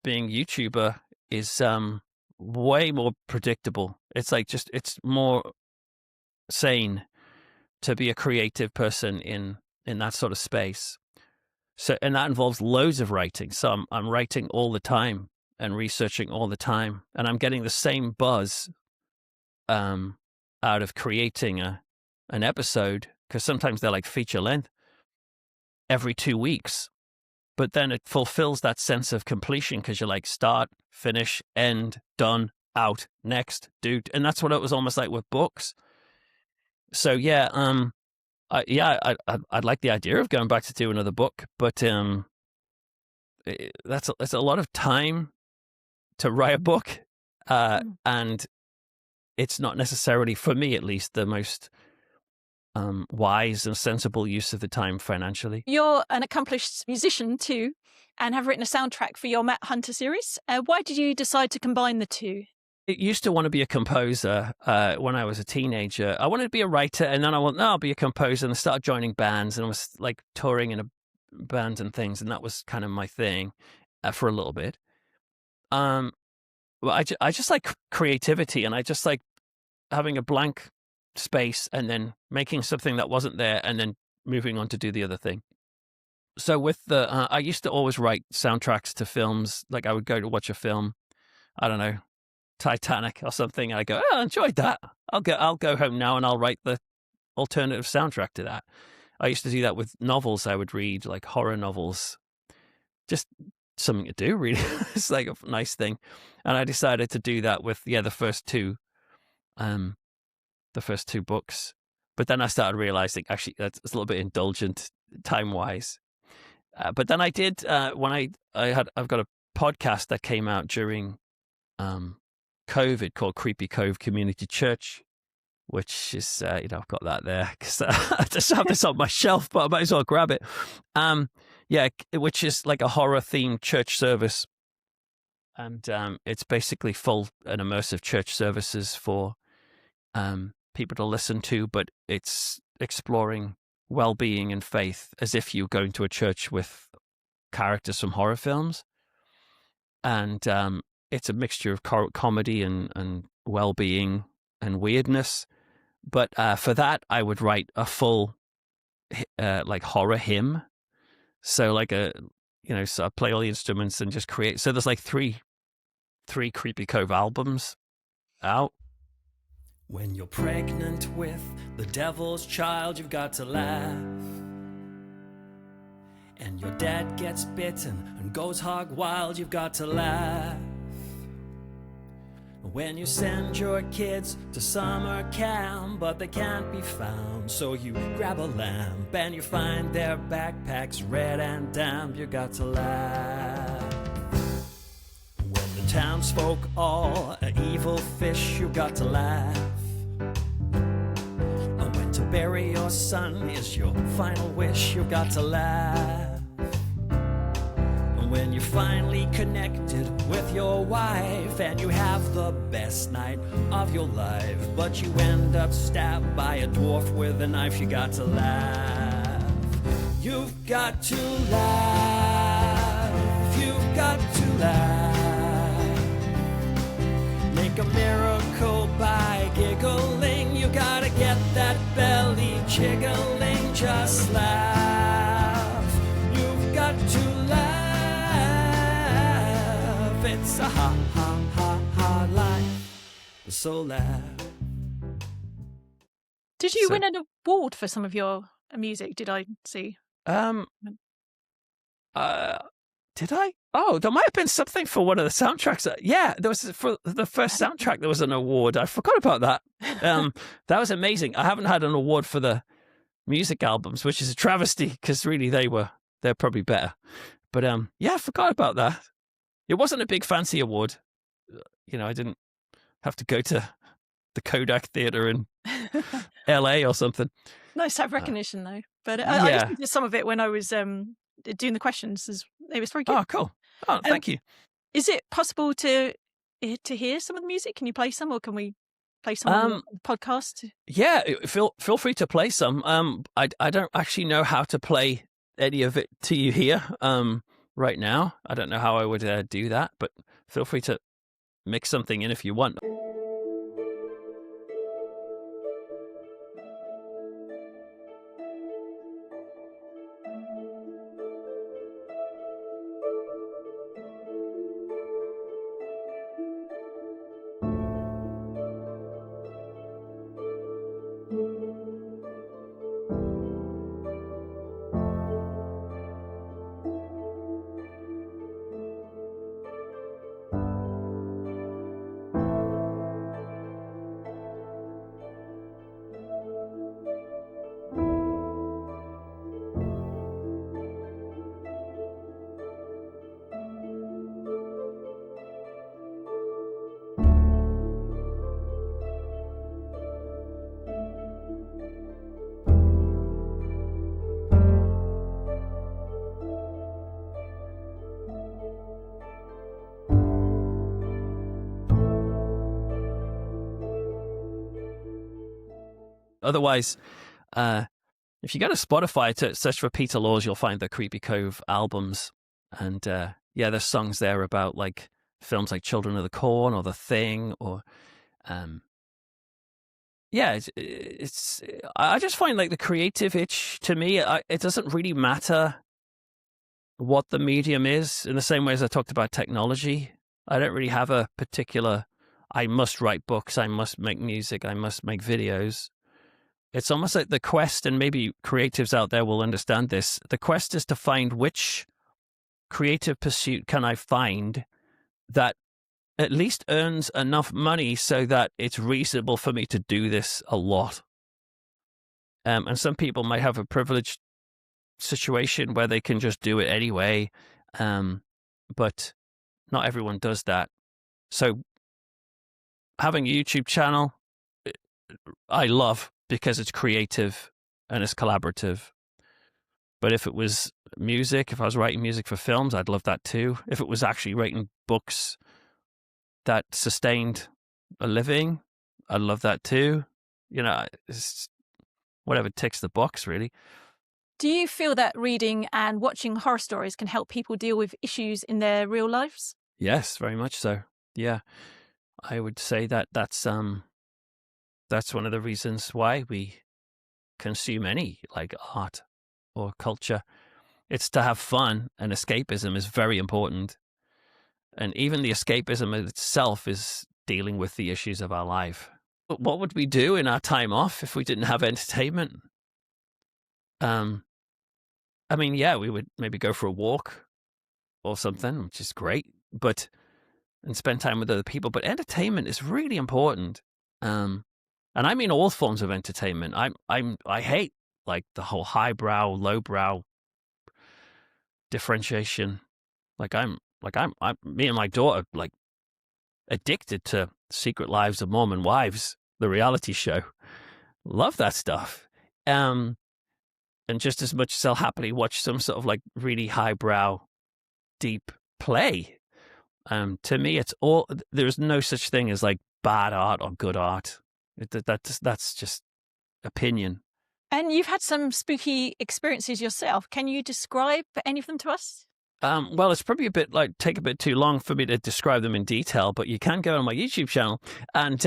S1: being YouTuber is way more predictable. It's like it's more sane to be a creative person in that sort of space. So, and that involves loads of writing. So I'm writing all the time and researching all the time, and I'm getting the same buzz out of creating an episode, because sometimes they're like feature length every 2 weeks. But then it fulfills that sense of completion because you're like start, finish, end, done, out, next, dude. And that's what it was almost like with books. So yeah, I'd like the idea of going back to do another book, but that's a lot of time to write a book, and it's not necessarily, for me at least, the most wise and sensible use of the time financially.
S3: You're an accomplished musician too, and have written a soundtrack for your Matt Hunter series. Why did you decide to combine the two?
S1: I used to want to be a composer when I was a teenager. I wanted to be a writer, and then I'll be a composer, and I started joining bands, and I was like touring in a band and things, and that was kind of my thing for a little bit. Well, I just like creativity, and I just like having a blank space and then making something that wasn't there, and then moving on to do the other thing. So with I used to always write soundtracks to films. Like I would go to watch a film, I don't know, Titanic or something, and I go, oh, I enjoyed that. I'll go home now and I'll write the alternative soundtrack to that. I used to do that with novels. I would read like horror novels, just something to do, really. It's like a nice thing. And I decided to do that with the first two books. But then I started realizing actually that's a little bit indulgent time wise. But then I did when I've got a podcast that came out during COVID called Cove Community Church, which is I've got that there because I just have this on my shelf, but I might as well grab it. Which is like a horror themed church service, and it's basically full and immersive church services for people to listen to, but it's exploring well-being and faith as if you're going to a church with characters from horror films, and it's a mixture of comedy and well-being and weirdness. But for that, I would write a full like horror hymn. So like so I play all the instruments and just create. So there's like three Creepy Cove albums out. When you're pregnant with the devil's child, you've got to laugh. And your dad gets bitten and goes hog wild, you've got to laugh. When you send your kids to summer camp, but they can't be found, so you grab a lamp and you find their backpacks red and damp, you got to laugh. When the townsfolk all are evil fish, you got to laugh. And when to bury your son is your final wish, you got to laugh. When you're finally connected with your wife and you have the best night of your life, but you end up stabbed by a dwarf with a knife, you got to laugh. You've got to laugh. You've got to laugh. Make a miracle by giggling. You gotta get that belly jiggling. Just laugh. You've got to laugh. It's a ha ha ha ha life, so laugh.
S3: Did you win an award for some of your music? Did I see?
S1: Did I? Oh, there might have been something for one of the soundtracks. Yeah, there was for the first soundtrack. There was an award. I forgot about that. That was amazing. I haven't had an award for the music albums, which is a travesty because really they're probably better. But yeah, I forgot about that. It wasn't a big fancy award. I didn't have to go to the Kodak Theater in LA or something.
S3: Nice to have recognition, though. But I listened to some of it when I was doing the questions. It was very good.
S1: Oh, cool. Oh, thank you.
S3: Is it possible to hear some of the music? Can you play some, or can we play some on the podcast?
S1: Yeah, feel free to play some. I don't actually know how to play any of it to you here right now. I don't know how I would do that, but feel free to mix something in if you want. Otherwise, if you go to Spotify to search for Peter Laws, you'll find the Creepy Cove albums. And there's songs there about like films like Children of the Corn or The Thing, or it's I just find like the creative itch to me, it doesn't really matter what the medium is, in the same way as I talked about technology. I don't really have a particular, I must write books, I must make music, I must make videos. It's almost like the quest, and maybe creatives out there will understand this. The quest is to find which creative pursuit can I find that at least earns enough money so that it's reasonable for me to do this a lot. And some people might have a privileged situation where they can just do it anyway, but not everyone does that. So having a YouTube channel, I love, because it's creative and it's collaborative. But if it was music, if I was writing music for films, I'd love that too. If it was actually writing books that sustained a living, I'd love that too. It's whatever ticks the box, really.
S3: Do you feel that reading and watching horror stories can help people deal with issues in their real lives?
S1: Yes, very much so. Yeah, I would say that's one of the reasons why we consume any like art or culture. It's to have fun, and escapism is very important. And even the escapism itself is dealing with the issues of our life. But what would we do in our time off if we didn't have entertainment? We would maybe go for a walk or something, which is great, and spend time with other people. But entertainment is really important. And I mean all forms of entertainment. I hate like the whole highbrow, lowbrow differentiation. Me and my daughter like addicted to Secret Lives of Mormon Wives, the reality show. Love that stuff. And just as much as I'll happily watch some sort of like really highbrow, deep play. To me, it's all, there's no such thing as like bad art or good art. That's just opinion.
S3: And you've had some spooky experiences yourself. Can you describe any of them to us?
S1: Well, it's probably take a bit too long for me to describe them in detail, but you can go on my YouTube channel and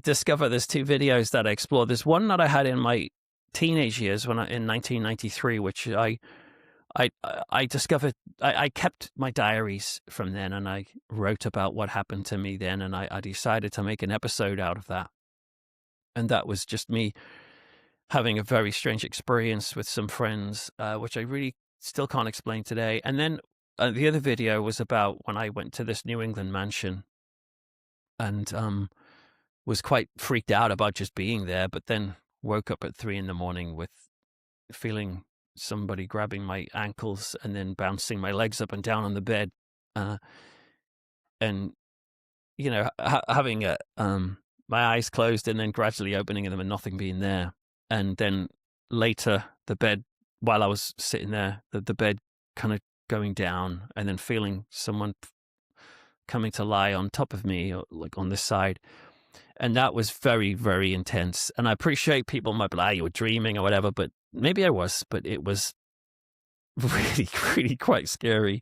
S1: discover there's 2 videos that I explore. There's one that I had in my teenage years in 1993, which I discovered. I kept my diaries from then, and I wrote about what happened to me then, and I decided to make an episode out of that. And that was just me having a very strange experience with some friends, which I really still can't explain today. And then the other video was about when I went to this New England mansion and was quite freaked out about just being there, but then woke up at 3 a.m. with feeling somebody grabbing my ankles and then bouncing my legs up and down on the bed, and having my eyes closed and then gradually opening them and nothing being there, and then later the bed, while I was sitting there, the bed kind of going down and then feeling someone coming to lie on top of me, or like on this side. And that was very, very intense. And I appreciate people might be like, you were dreaming or whatever, but maybe I was, but it was really, really quite scary.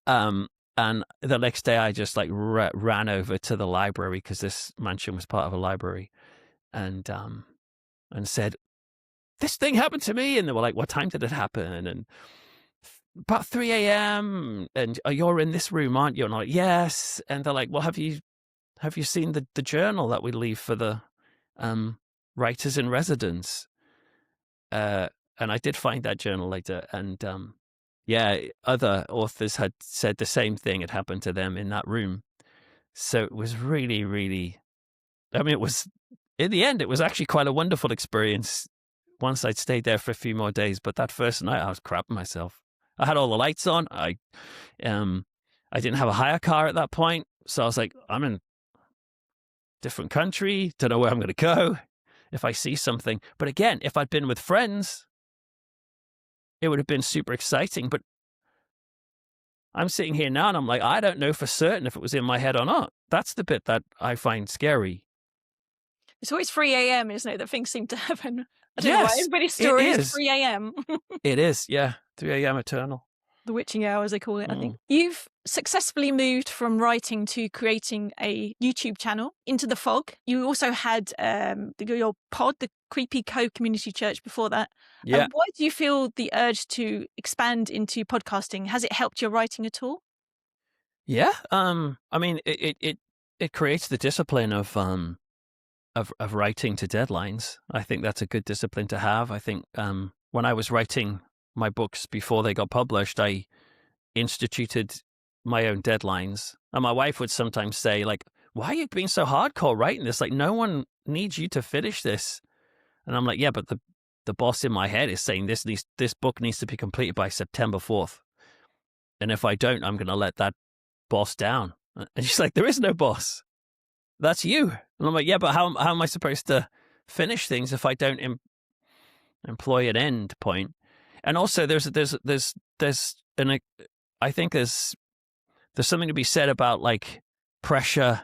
S1: And the next day I just like ran over to the library, because this mansion was part of a library, and said, this thing happened to me. And they were like, what time did it happen? And about 3 a.m. And you're in this room, aren't you? And I'm like, yes. And they're like, well, have you seen the journal that we leave for the writers in residence? And I did find that journal later. And other authors had said the same thing had happened to them in that room. So it was really, really, it was, in the end, it was actually quite a wonderful experience once I'd stayed there for a few more days. But that first night, I was crapping myself. I had all the lights on. I didn't have a hire car at that point. So I was like, I'm in different country, don't know where I'm going to go if I see something. But again, if I'd been with friends, it would have been super exciting. But I'm sitting here now and I'm like, I don't know for certain if it was in my head or not. That's the bit that I find scary.
S3: It's always 3 a.m., isn't it, that things seem to happen? I don't know why everybody's story is 3 a.m.
S1: It is, yeah. 3 a.m. eternal.
S3: The witching hour, as they call it, I think. You've successfully moved from writing to creating a YouTube channel, Into the Fog. You also had your pod, the creepy Cove Community Church, before that.
S1: Yeah.
S3: Why do you feel the urge to expand into podcasting? Has it helped your writing at all?
S1: Yeah. It creates the discipline of writing to deadlines. I think that's a good discipline to have. I think when I was writing my books before they got published, I instituted my own deadlines. And my wife would sometimes say, like, why are you being so hardcore writing this? Like, no one needs you to finish this. And I'm like, yeah, but the boss in my head is saying this book needs to be completed by September 4th. And if I don't, I'm going to let that boss down. And she's like, there is no boss. That's you. And I'm like, yeah, but how am I supposed to finish things if I don't employ an end point? And also, I think there's something to be said about like pressure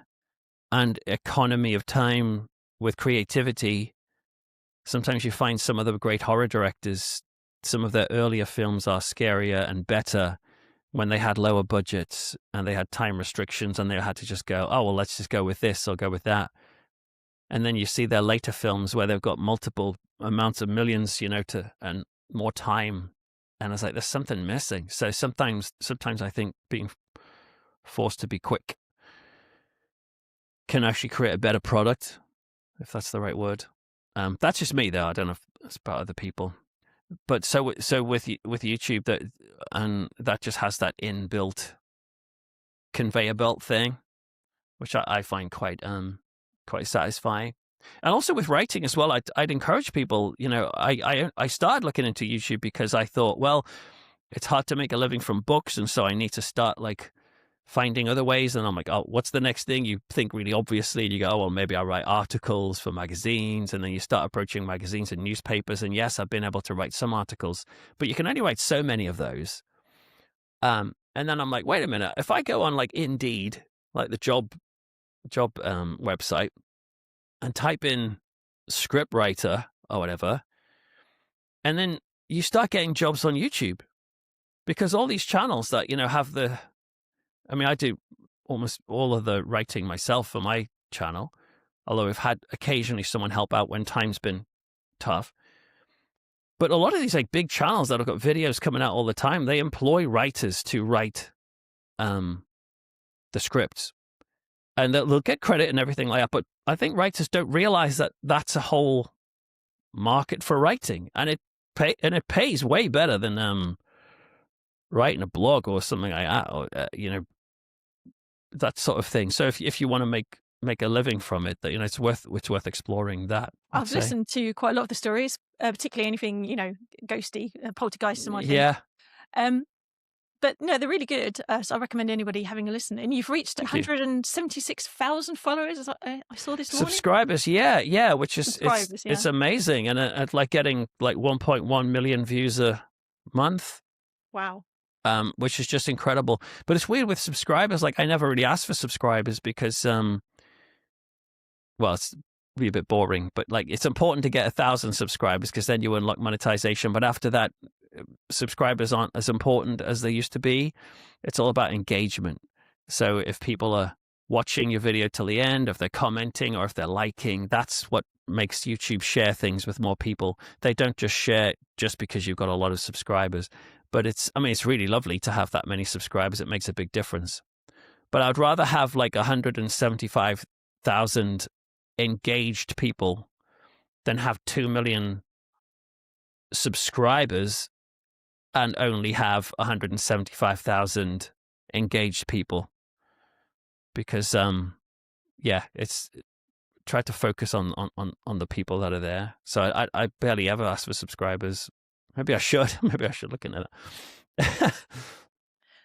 S1: and economy of time with creativity. Sometimes you find some of the great horror directors, some of their earlier films are scarier and better when they had lower budgets and they had time restrictions and they had to just go, oh, well, let's just go with this or go with that. And then you see their later films where they've got multiple amounts of millions, and more time. And it's like, there's something missing. So sometimes I think being forced to be quick can actually create a better product, if that's the right word. That's just me, though. I don't know if it's about other people. But so with YouTube, that just has that inbuilt conveyor belt thing, which I find quite satisfying. And also with writing as well, I'd encourage people. I started looking into YouTube because I thought, well, it's hard to make a living from books, and so I need to start like finding other ways. And I'm like, oh, what's the next thing? You think really obviously, and you go, oh, well, maybe I'll write articles for magazines. And then you start approaching magazines and newspapers. And yes, I've been able to write some articles, but you can only write so many of those. And then I'm like, wait a minute, if I go on like Indeed, like the job website, and type in script writer or whatever, and then you start getting jobs on YouTube, because all these channels that, have I do almost all of the writing myself for my channel, although I've had occasionally someone help out when time's been tough. But a lot of these like big channels that have got videos coming out all the time, they employ writers to write the scripts. And they'll get credit and everything like that. But I think writers don't realize that that's a whole market for writing. And it pays way better than writing a blog or something like that, or that sort of thing. So if you want to make a living from it, that it's worth exploring that.
S3: I've listened to quite a lot of the stories, particularly anything ghosty, poltergeists and my thing.
S1: Yeah.
S3: But no, they're really good. So I recommend anybody having a listen. And you've reached
S1: Thank you.
S3: 176,000 followers. As I saw this morning.
S1: Subscribers, yeah, which is it's
S3: yeah.
S1: amazing, and at like getting like 1.1 million views a month.
S3: Wow.
S1: Which is just incredible. But it's weird with subscribers. Like I never really asked for subscribers because well, it's be a bit boring, but like it's important to get 1,000 subscribers because then you unlock monetization. But after that, subscribers aren't as important as they used to be. It's all about engagement. So if people are watching your video till the end, if they're commenting or if they're liking, that's what makes YouTube share things with more people. They don't just share just because you've got a lot of subscribers. But it's really lovely to have that many subscribers. It makes a big difference. But I'd rather have like 175,000 engaged people than have 2 million subscribers and only have 175,000 engaged people. Because it's try to focus on the people that are there. So I barely ever ask for subscribers. Maybe I should look into that.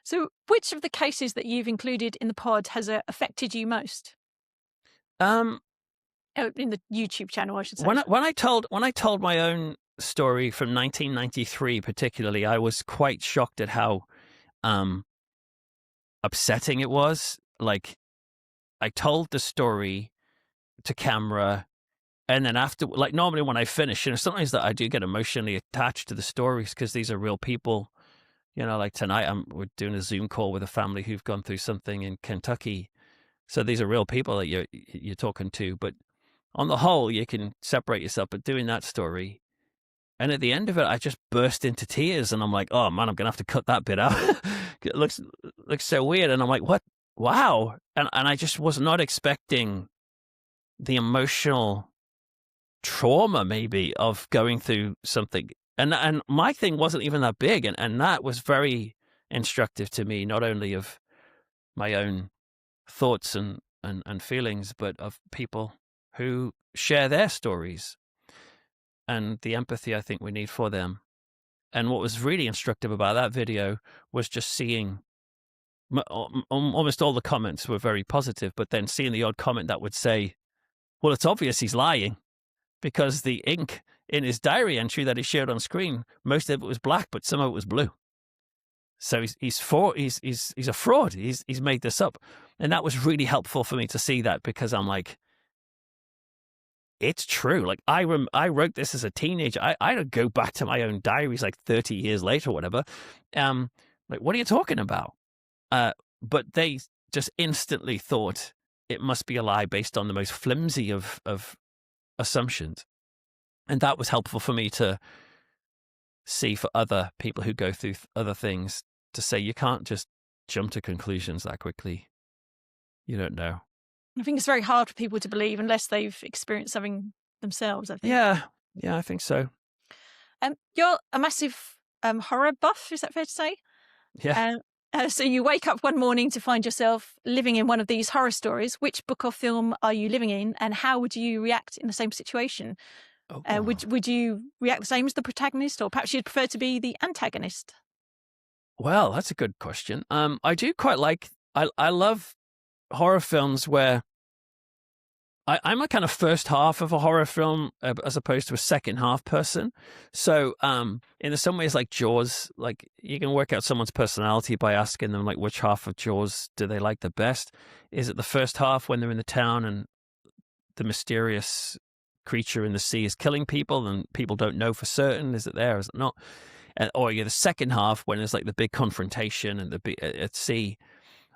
S3: So which of the cases that you've included in the pod has affected you most? In the YouTube channel, I should say.
S1: When I told my own story from 1993, particularly, I was quite shocked at how upsetting it was. Like, I told the story to camera, and then after, like, normally when I finish, sometimes that I do get emotionally attached to the stories because these are real people. Like tonight, we're doing a Zoom call with a family who've gone through something in Kentucky. So these are real people that you're talking to. But on the whole, you can separate yourself. But doing that story, and at the end of it, I just burst into tears, and I'm like, oh man, I'm gonna have to cut that bit out. It looks so weird, and I'm like, what? Wow! And I just was not expecting the emotional trauma, maybe, of going through something. And my thing wasn't even that big, and that was very instructive to me, not only of my own thoughts and feelings, but of people who share their stories and the empathy I think we need for them. And what was really instructive about that video was just seeing almost all the comments were very positive, but then seeing the odd comment that would say, well, it's obvious he's lying because the ink in his diary entry that he shared on screen, most of it was black, but some of it was blue. So he's a fraud. He's made this up. And that was really helpful for me to see that, because I'm like, it's true. Like I wrote this as a teenager. I don't go back to my own diaries like 30 years later or whatever. Like, what are you talking about? But they just instantly thought it must be a lie based on the most flimsy of assumptions. And that was helpful for me to see for other people who go through other things, to say you can't just jump to conclusions that quickly. You don't know.
S3: I think it's very hard for people to believe unless they've experienced something themselves, I think.
S1: Yeah, I think so.
S3: You're a massive horror buff, is that fair to say?
S1: Yeah.
S3: So you wake up one morning to find yourself living in one of these horror stories. Which book or film are you living in, and how would you react in the same situation? Would you react the same as the protagonist, or perhaps you'd prefer to be the antagonist?
S1: Well, that's a good question. I do quite like, I love horror films where I'm a kind of first half of a horror film as opposed to a second half person. So in some ways, like Jaws, like you can work out someone's personality by asking them like which half of Jaws do they like the best. Is it the first half when they're in the town and the mysterious creature in the sea is killing people and people don't know for certain, is it there, is it not? Or you're the second half when there's like the big confrontation and at sea.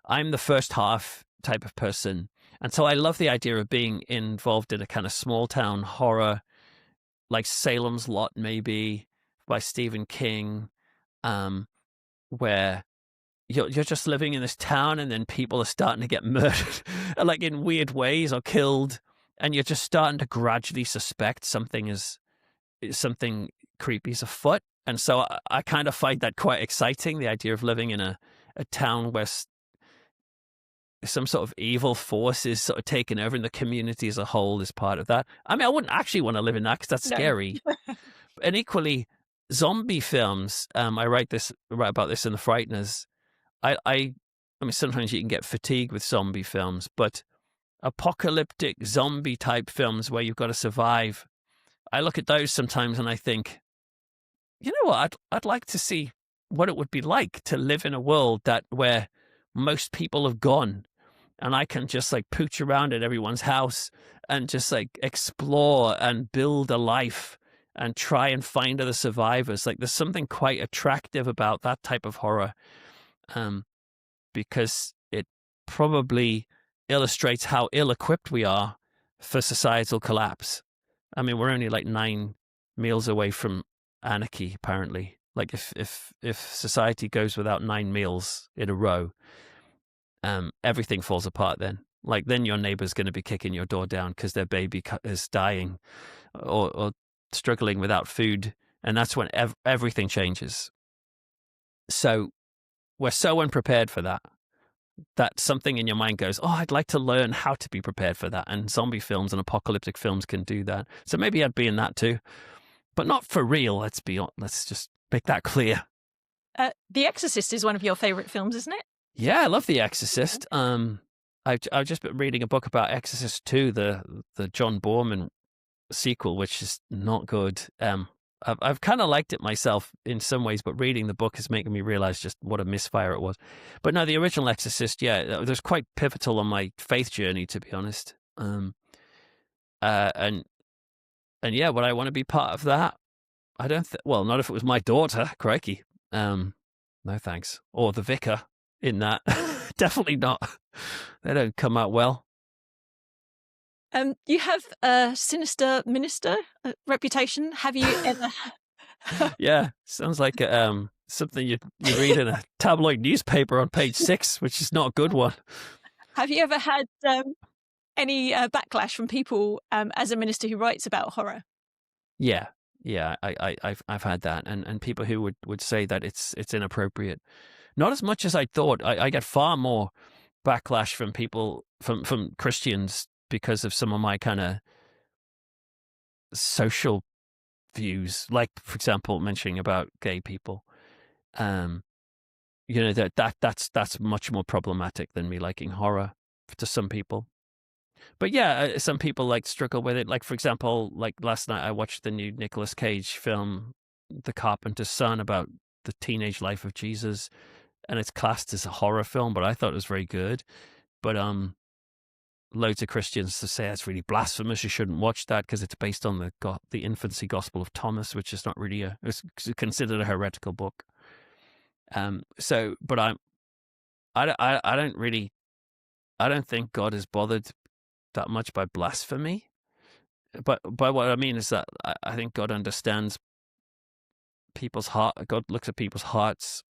S1: I'm the first half type of person. And so I love the idea of being involved in a kind of small town horror, like Salem's Lot, maybe by Stephen King, where you're just living in this town and then people are starting to get murdered, like in weird ways, or killed. And you're just starting to gradually suspect something creepy is afoot. And so I kind of find that quite exciting, the idea of living in a town where some sort of evil force is sort of taking over and the community as a whole is part of that. I mean, I wouldn't actually want to live in that because that's scary. And equally, zombie films, I write about this in the Frighteners. I mean, sometimes you can get fatigued with zombie films, but apocalyptic zombie type films where you've got to survive, I look at those sometimes and I think, you know what? I'd like to see what it would be like to live in a world where most people have gone, and I can just like pooch around at everyone's house and just like explore and build a life and try and find other survivors. Like there's something quite attractive about that type of horror, because it probably illustrates how ill-equipped we are for societal collapse. I mean, we're only like 9 meals away from anarchy, apparently. Like if society goes without 9 meals in a row, everything falls apart then. Like then your neighbor's going to be kicking your door down because their baby is dying or struggling without food. And that's when everything changes. So we're so unprepared for that something in your mind goes, oh, I'd like to learn how to be prepared for that. And zombie films and apocalyptic films can do that. So maybe I'd be in that too, but not for real. Let's just make that clear.
S3: The Exorcist is one of your favorite films, isn't it?
S1: Yeah, I love The Exorcist. I've just been reading a book about Exorcist 2, the John Borman sequel, which is not good. I've kind of liked it myself in some ways, but reading the book is making me realize just what a misfire it was. But no, the original Exorcist, yeah, it was quite pivotal on my faith journey, to be honest. And yeah, would I want to be part of that? I don't well, not if it was my daughter, crikey. No thanks. Or the vicar in that. Definitely not. They don't come out well.
S3: You have a sinister minister reputation. Have you ever?
S1: Yeah, sounds like something you read in a tabloid newspaper on page 6, which is not a good one.
S3: Have you ever had any backlash from people as a minister who writes about horror?
S1: Yeah, I've had that, and people who would say that it's inappropriate. Not as much as I thought. I get far more backlash from people from Christians because of some of my kind of social views, like for example mentioning about gay people. You know, that's much more problematic than me liking horror to some people. But yeah, some people like struggle with it. Like for example, like last night I watched the new Nicolas Cage film, The Carpenter's Son, about the teenage life of Jesus, and it's classed as a horror film, but I thought it was very good. But loads of Christians to say that's really blasphemous. You shouldn't watch that because it's based on the infancy gospel of Thomas, which is not really it's considered a heretical book. So, but I don't think God is bothered that much by blasphemy. But by what I mean is that I think God understands people's heart. God looks at people's hearts,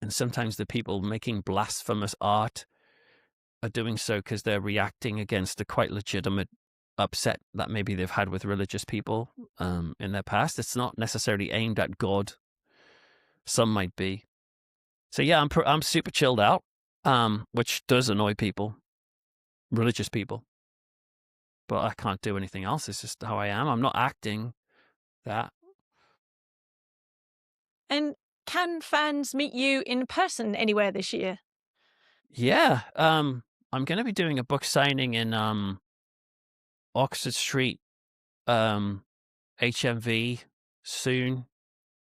S1: and sometimes the people making blasphemous art are doing so because they're reacting against a quite legitimate upset that maybe they've had with religious people in their past. It's not necessarily aimed at God. Some might be. So yeah, I'm super chilled out, which does annoy people, religious people. But I can't do anything else. It's just how I am. I'm not acting that.
S3: And can fans meet you in person anywhere this year?
S1: Yeah, I'm going to be doing a book signing in Oxford Street, HMV soon,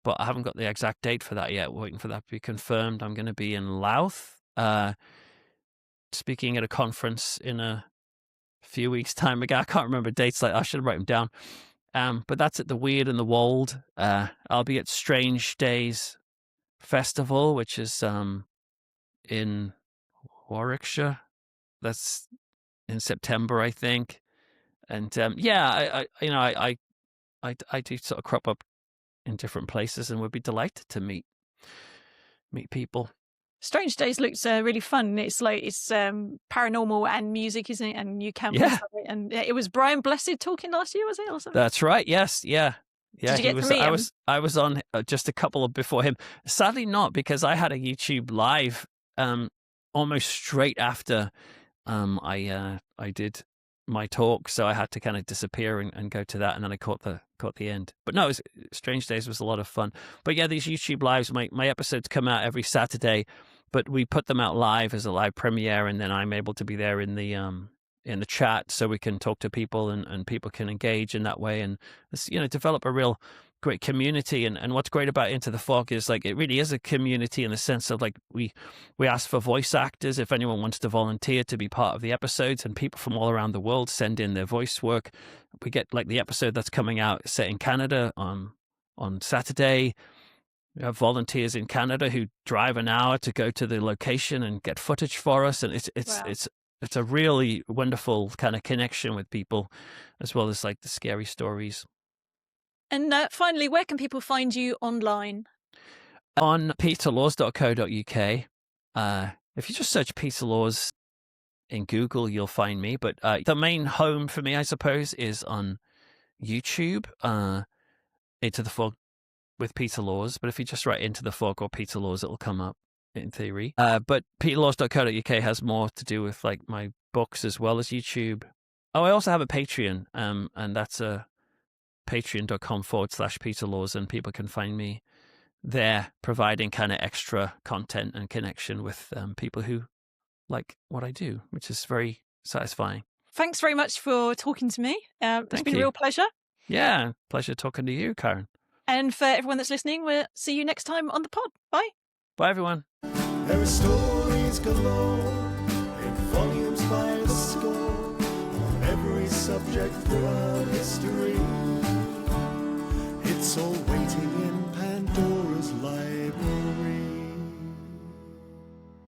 S1: but I haven't got the exact date for that yet. We're waiting for that to be confirmed. I'm going to be in Louth, speaking at a conference in a few weeks' time. Again, I can't remember dates. Like I should have written them down. But that's at the Weird and the Wold. I'll be at Strange Days Festival, which is in Warwickshire. That's in September, I think. And yeah, I do sort of crop up in different places, and would be delighted to meet people.
S3: Strange Days looks really fun. It's like it's paranormal and music, isn't it? And you can
S1: Yeah.
S3: and it was Brian Blessed talking last year, was it, or something?
S1: That's right. Yes, yeah. Yeah,
S3: Did you
S1: he
S3: get
S1: was.
S3: to meet him?
S1: I was on just a couple before him. Sadly, not, because I had a YouTube live almost straight after I did my talk, so I had to kind of disappear and go to that, and then I caught the end. But no, it was, Strange Days was a lot of fun. But yeah, these YouTube lives, my episodes come out every Saturday, but we put them out live as a live premiere, and then I'm able to be there in the chat, so we can talk to people and people can engage in that way, and develop a real great community. And what's great about Into the Fog is, like, it really is a community in the sense of, like, we ask for voice actors if anyone wants to volunteer to be part of the episodes, and people from all around the world send in their voice work. We get, like, the episode that's coming out set in Canada on Saturday. We have volunteers in Canada who drive an hour to go to the location and get footage for us, and it's a really wonderful kind of connection with people, as well as, like, the scary stories.
S3: And finally, where can people find you online?
S1: On peterlaws.co.uk. If you just search Peter Laws in Google, you'll find me. But the main home for me, I suppose, is on YouTube, Into the Fog with Peter Laws. But if you just write Into the Fog or Peter Laws, it'll come up in theory. But peterlaws.co.uk has more to do with, like, my books as well as YouTube. Oh, I also have a Patreon, and that's patreon.com/Peter Laws, and people can find me there, providing kind of extra content and connection with people who like what I do, which is very satisfying.
S3: Thanks very much for talking to me. It's
S1: Thank
S3: been
S1: you.
S3: a real pleasure.
S1: Yeah, pleasure talking to you, Karen.
S3: And for everyone that's listening, we'll see you next time on the pod. Bye.
S1: Bye, everyone.
S2: There are stories galore in volumes by the score on every subject throughout history.